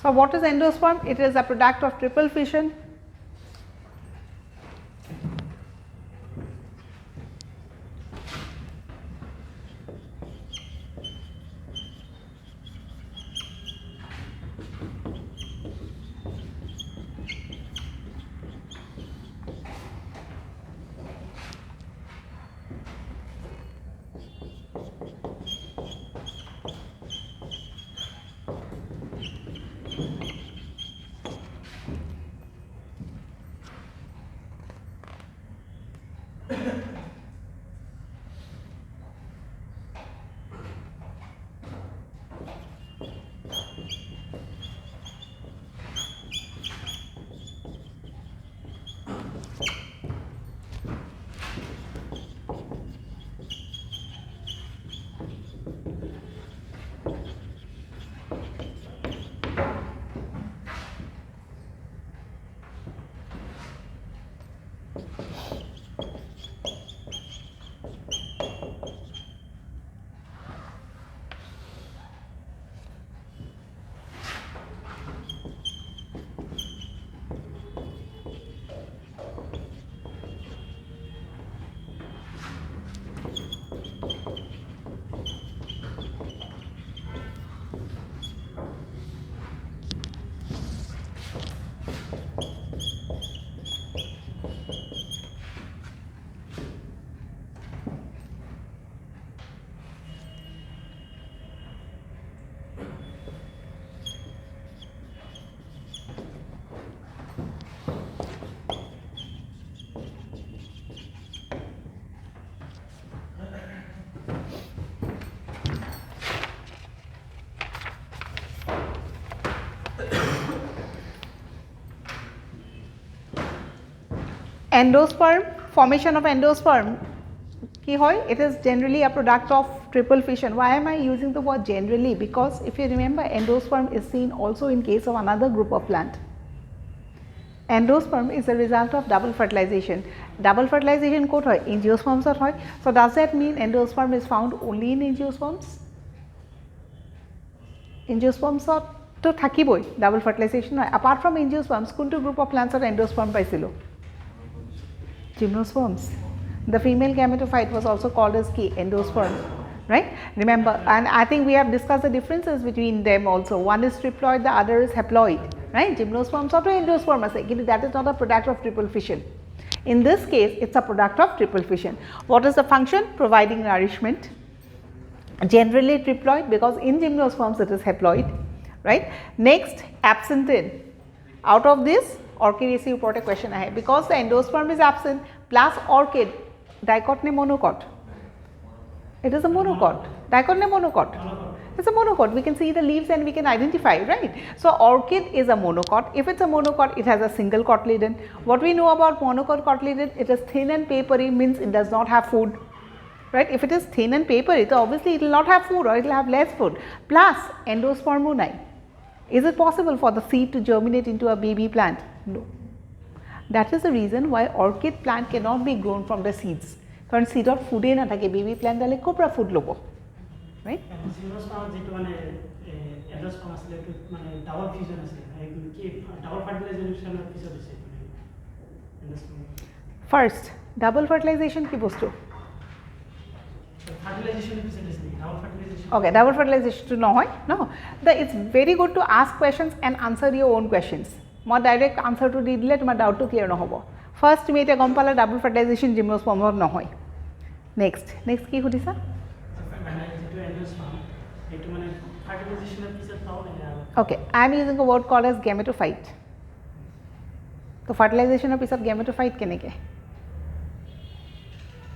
So what is endosperm? It is a product of triple fission. Endosperm, formation of endosperm. Ki hoy? It is generally a product of triple fission. Why am I using the word generally? Because if you remember, endosperm is seen also in case of another group of plant. Endosperm is a result of double fertilization. Double fertilization kot hoy? Angiosperms ot hoy. So does that mean endosperm is found only in angiosperms? Angiosperms ot to thakiboi double fertilization hoy. Apart from angiosperms, kuntu group of plants ot endosperm paisilo? Gymnosperms. The female gametophyte was also called as key endosperm, right? Remember, and I think we have discussed the differences between them also. One is triploid, the other is haploid, right? Gymnosperms or endosperm ase, kintu that is not a product of triple fission. In this case, it's a product of triple fission. What is the function? Providing nourishment. Generally triploid, because in gymnosperms it is haploid, right? Next, absentid. Out of this, orchidaceae report a question ahe, because the endosperm is absent plus orchid, dicot ne monocot? It is a monocot. Dicot ne monocot? It's a monocot. We can see the leaves and we can identify, right? So orchid is a monocot. If it's a monocot, it has a single cotyledon. What we know about monocot cotyledon, it is thin and papery, means it does not have food, right? If it is thin and papery, so obviously it will not have food or it will have less food. Plus endosperm unai. Is it possible for the seed to germinate into a baby plant? No. That is the reason why orchid plant cannot be grown from the seeds. Karon seedot food e na thake, baby plant dale kopra food lobo, right? Gymnosperm jeto mane endosperm asile to mane double fusion asile, ki double fertilization or piece ase endosperm. First, double fertilization ki bostu? Fertilization piece ase, double fertilization. Okay, double fertilization to no hoy? No. It's very good to ask questions and answer your own questions. Moi direct answer to di dile tomar doubt to clear no hobo. First তুমি এটা গম পালা double fertilization gymnosperm নহয়. Next কি সুধিছা? Okay, I am using a word called as gametophyte. So fertilization of piece of gametophyte keneke?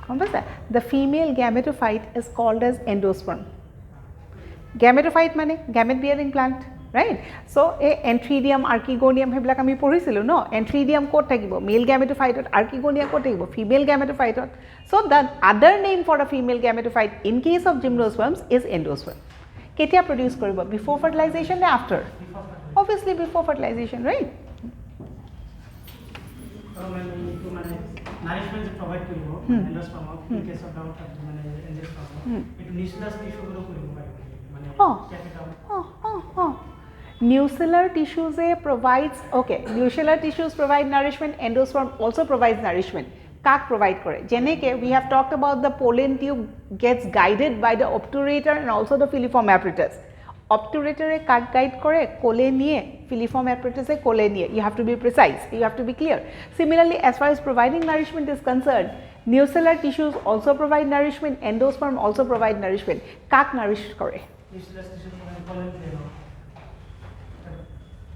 গম পাইছা? The female gametophyte is called as endosperm. Gametophyte মানে gamete bearing plant. Right? So, Anthridium, Archegonium, heblak ami porhisilo no. Anthridium kot thakibo, male gametophyte, Archegonia kot thakibo, female gametophyte. So, the other name for a female gametophyte in case of gymnosperms is endosperm. Ketia produce koribo? Before fertilization or after? Obviously before fertilization, right? Nourishment provide koribo endosperm in case of doubt endosperm. It nucleus tissue gulo koribo mane. Nucellar tissues provides, okay, nucellar tissues provide nourishment, endosperm also provides nourishment. Kak provide kore? Jeneke, we have talked about the pollen tube gets guided by the obturator and also the filiform apparatus. Obturator kak guide kore? Cole niye, filiform apparatus cole niye. You have to be precise, you have to be clear. Similarly, as far as providing nourishment is concerned, nucellar tissues also provide nourishment, endosperm also provide nourishment. Kak nourish kore?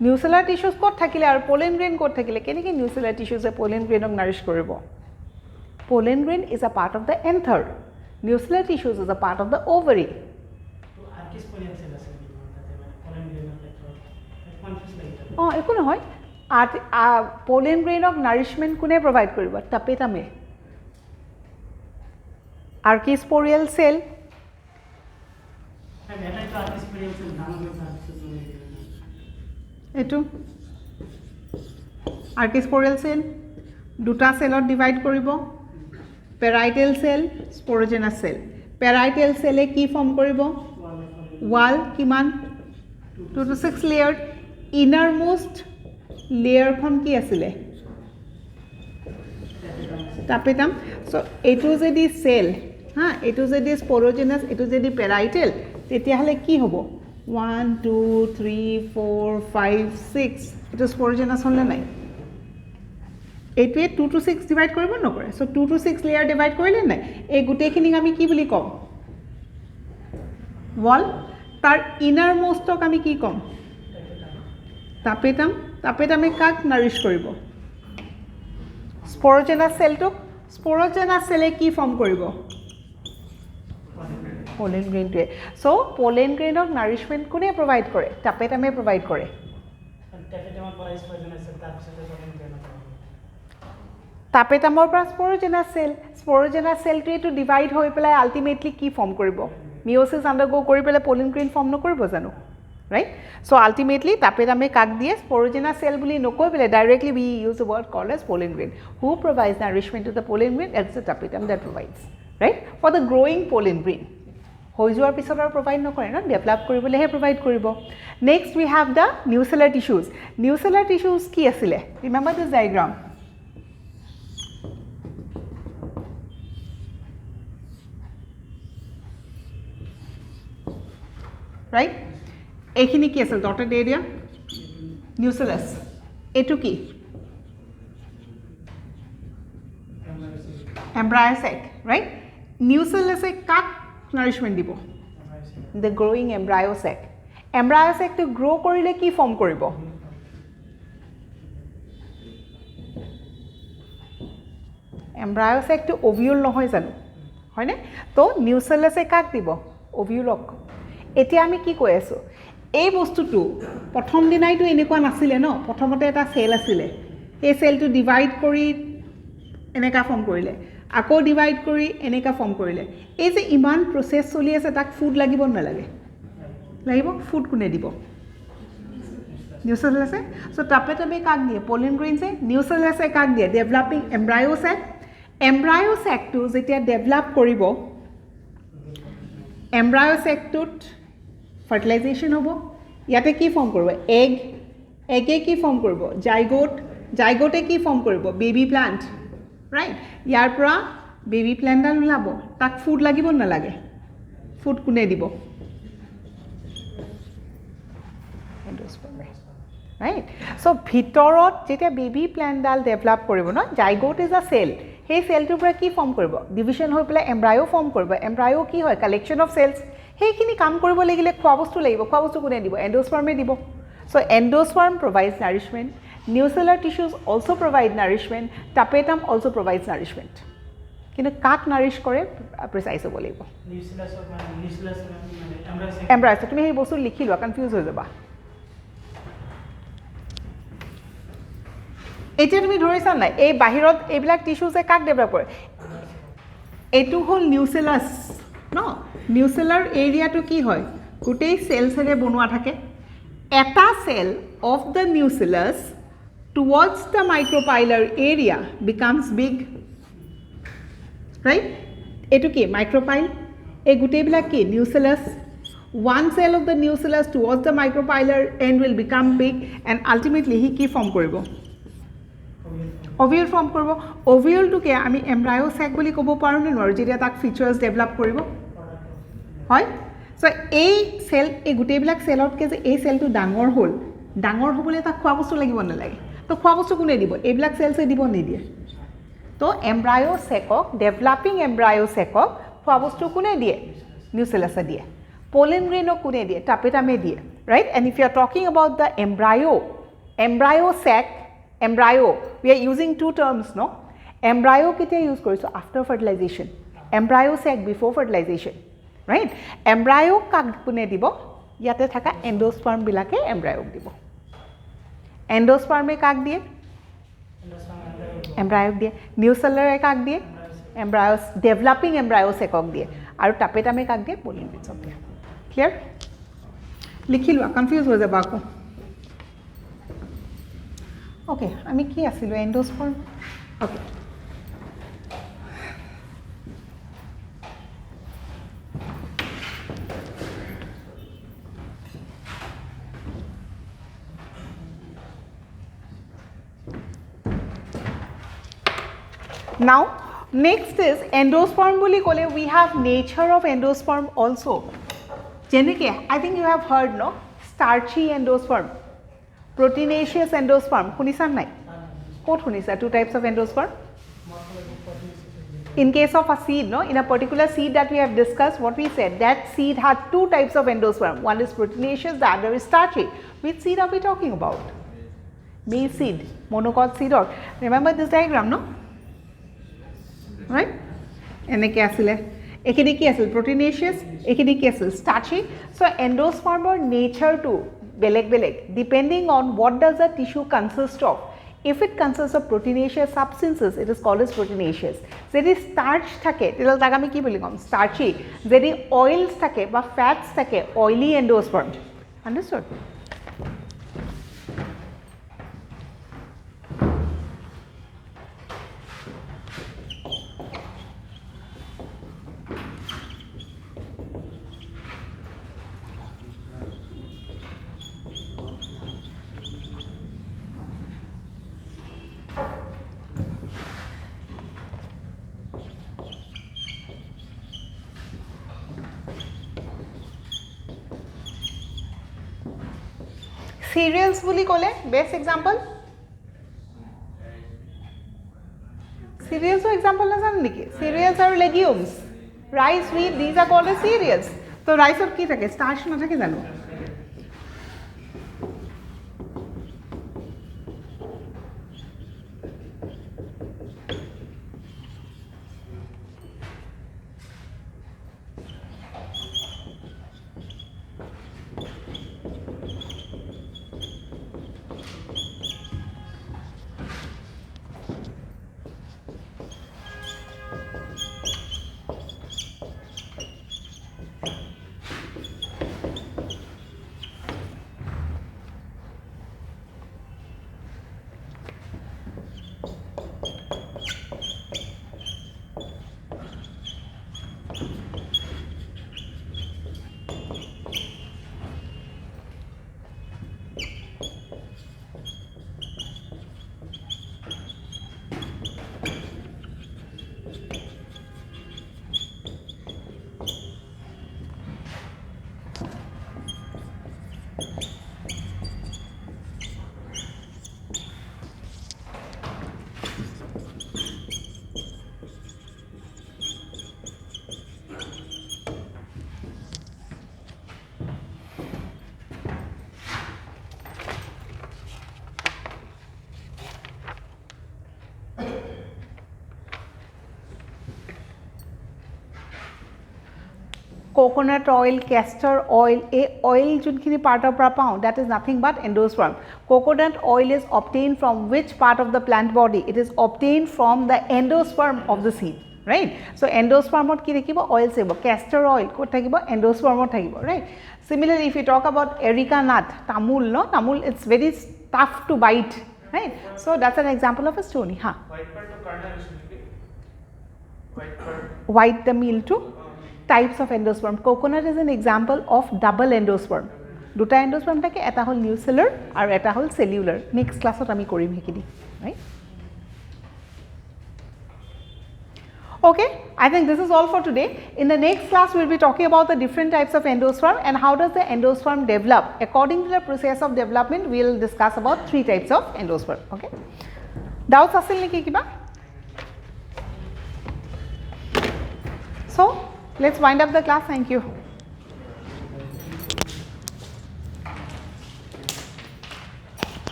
Nucellar tissues kot thakile aru pollen grain kot thakile keneke nucellar tissues pollen grain ok nourish koribo? Pollen grain is a part of the anther. Nucellar tissues is a part of the ovary. Oh, ekko nohoy. Pollen grain ok nourishment kune provide koribo? Tapetame. Archisporial cell. এটো archisporial cell দুটা সেলত divide কৰিব parietal cell sporogenous cell parietal cell এ কি form কৰিব wall কিমান 2 to 6 layered innermost layer খন কি আছিলে tapetum so এটো যদি cell হ্যাঁ এটো যদি sporogenous এটো যদি parietal তেতিয়া হলে কি হ'ব 1 2 3 4 5 6 it is sporogenous hole nai etue 2 to 6 divide koribo nokore so 2 to 6 layer divide korile nai ei gute khini ami ki boli kom wall tar innermost ok ami ki kom tapetum e kak nourish koribo sporogenous cell e ki form koribo pollen grain to. So pollen grain of nourishment kune provide kore? Tapetum provide kore. tapetamor পৰা sporogenous cell, sporogenous cell to divide হৈ পেলাই ultimately কি form কৰিব? Meiosis undergo কৰি পেলাই pollen grain form নকৰিব জানো? Right? So ultimately tapetame কাক দিয়ে sporogenous cell বুলি নকৈ পেলাই directly we use the word called as pollen grain. Who provides nourishment to the pollen grain? That's the tapetum that provides, right? For the growing pollen grain. হৈ যোৱাৰ পিছত আৰু provide নকৰে ন, develop কৰিবলৈহে provide কৰিব. Next we have the nucellar tissues. Nucellar tissues কি আছিলে? Remember this diagram. Right? এইখিনি কি আছিল? Dotted area? Nucellus. এইটো কি? Embryo sac, right? Nucellus কাক nourishment দিব? The growing embryo sac. Embryo sac to grow কৰিলে কি form কৰিব? Embryo sac to ovule নহয় জানো? হয়নে? তো nucellus কাক দিব? Ovule. এতিয়া আমি কি কৈ আছো? এই বস্তুটো প্ৰথম দিনাইটো এনেকুৱা নাছিলে ন, প্ৰথমতে এটা সেল আছিলে, এই সেলটো ডিভাইড কৰি এনেকা ফৰ্ম কৰিলে, আকৌ ডিভাইড কৰি এনেকা ফৰ্ম কৰিলে। এই যে ইমান প্ৰসেস চলি আছে তাক ফুড লাগিব নালাগে? লাগিব। ফুড কোনে দিব? নিউচেলাছে। সো টাপেটামে কাক দিয়ে? পলিন গ্ৰেইনছে। নিউচেলাছে কাক দিয়ে? Developing embryo sac. এমব্রায়ো স্যাকটো যেতিয়া ডেভেলপ কৰিব, এমব্রায়ো স্যাকটোত ফার্টিলাইজেশন হব, ইয়াতে কি ফর্ম করব? এগ, এগে কি ফর্ম করব? জাইগোট, জাইগোটে কি ফর্ম করব? Baby plant, right? ইয়ার পৰা বেবি প্লান্টডাল ওলাব, তাক ফুড লাগিব নালাগে? ফুড কোনে দিব? রাইট? সো ভিতৰত যেতিয়া বেবি প্লান্টডাল ডেভেলপ কৰিব ন, জাইগোট ইজ আ সেল, সেই সেলটোৰ পৰা কি ফৰ্ম কৰিব? ডিভিজন হৈ পেলাই এমব্রায়ো ফৰ্ম কৰিব। এমব্রায়ো কি হয়? Collection of cells. সেইখিনি কাম কৰিব লাগিলে খোৱা বস্তু লাগিব। খোৱা বস্তু কোনে দিব? এণ্ডোস্পাৰ্মে দিব। So endosperm provides nourishment, nucellar tissues also provide nourishment, tapetum also provides nourishment. কিন্তু কাক নাৰিশ কৰে প্ৰিচাইজ হ'ব লাগিব। এমব্রায়ো, তুমি সেই বস্তু লিখি লোৱা, কনফিউজ হৈ যাবা। এতিয়া তুমি ধৰিছা নাই, এই বাহিৰত এইবিলাক টিস্যুজে কাক ডেভেলপ কৰে? এইটো হ'ল নিউচেলাছ ন। নিউচেলাৰ এৰিয়াটো কি হয়? গোটেই সেলছেৰে বনোৱা থাকে। এটা cell of the nucellus towards the micropylar area becomes big, right? এইটো কি? মাইক্ৰ'পাইল। এই গোটেইবিলাক কি? Nucellus. One cell of the nucellus towards the micropylar and will become big and ultimately সি কি ফৰ্ম কৰিব? অভিউল ফৰ্ম কৰিব। অভিউলটোকে আমি এমব্রায়ো স্যাক বুলি ক'ব পাৰোঁ নে নোৱাৰোঁ, যেতিয়া তাক ফিচাৰ্ছ ডেভেলপ কৰিব? হয়। সো এই সেল, এই গোটেইবিলাক সেলতকৈ যে এই সেলটো ডাঙৰ হ'ল, ডাঙৰ হ'বলৈ তাক খোৱা বস্তু লাগিব নালাগে? তো খোৱা বস্তু কোনে দিব? এইবিলাক সেলছে দিব নিদিয়ে? তো এমব্রায়ো স্যাকক, ডেভেলপিং এমব্রায়ো স্যাকক খোৱা বস্তু কোনে দিয়ে? নিউচেলাছে দিয়ে। পলিন গ্ৰেইনক কোনে দিয়ে? টাপেটামে দিয়ে, right? And if you are talking about the embryo sac, embryo, we are using two terms, no? Embryo কেতিয়া ইউজ কৰিছোঁ? After fertilisation. Embryo sac before fertilisation, right? Embryo কাক কোনে দিব? ইয়াতে থকা এণ্ডোস্পাৰ্মবিলাকে এমব্রায়োক দিব। এণ্ডোস্পাৰ্মে কাক দিয়ে? এমব্রায়োক দিয়ে। নিউচেলাৰে কাক দিয়ে? এমব্রায়োস, ডেভেলপিং এমব্রায়ো স্যাকক দিয়ে। আৰু টাপেটামে কাক দিয়ে? পলিন গ্ৰেইনছক দিয়ে। ক্লিয়াৰ? লিখি লোৱা, কনফিউজ হৈ যাবা আকৌ। Okay, আমি কি আছিলো? এণ্ডোস্পাৰ্ম। Okay. Now, next is endosperm বুলি ক'লে we have nature of endosperm also. যেনেকৈ I think you have heard, no? Starchy endosperm, proteinaceous endosperm. শুনিছা নাই? ক'ত শুনিছা? Two types of endosperm. In case of a seed, no? In a particular seed that we have discussed, what we said, that seed had two types of endosperm. One is proteinaceous, the other is starchy. Which seed are we talking about? Maize seed, monocot seed. Or remember this diagram, no? Right? এনেকৈ আছিলে। এইখিনি কি আছিল? proteinaceous, এইখিনি কি আছিল? starchy. So endosperm or nature to বেলেগ বেলেগ depending on what does the tissue consist of. If it consists of proteinaceous substances, it is called as proteinaceous. যদি starch থাকে তেতিয়াহ'লে তাক আমি কি বুলি ক'ম starchy. যদি oils থাকে বা fats থাকে oily endosperm. Understood? Cereals বুলি ক'লে best example cereals example নাজানো নেকি cereals আৰু legumes rice wheat these are called as cereals তো rice কি থাকে starch নাথাকে জানো coconut oil, castor oil, oil যোনখিনি পাৰ্টৰ পৰা পাওঁ that is nothing but endosperm. Coconut oil is obtained from which part of the plant body? It is obtained from the endosperm of the seed, right? So endospermত কি থাকিব oil থাকিব castor oil ক'ত থাকিব endospermত থাকিব right? Similarly if you talk about areca nut tamul no tamul it's very tough to bite right? So that's an example of a stony huh? White part to kernel is white part White the meal too types of endosperm. Coconut is an example of double endosperm. দুটা endosperm থাকে এটা হল nucellular আৰু এটা হল cellular. Next classত আমি কৰিম হেকিনি, right? Okay, I think this is all for today. In the next class we will be talking about the different types of endosperm and how does the endosperm develop. According to the process of development we will discuss about 3 types of endosperm. Okay? Doubts আছিল নেকি কিবা? So let's wind up the class. Thank you.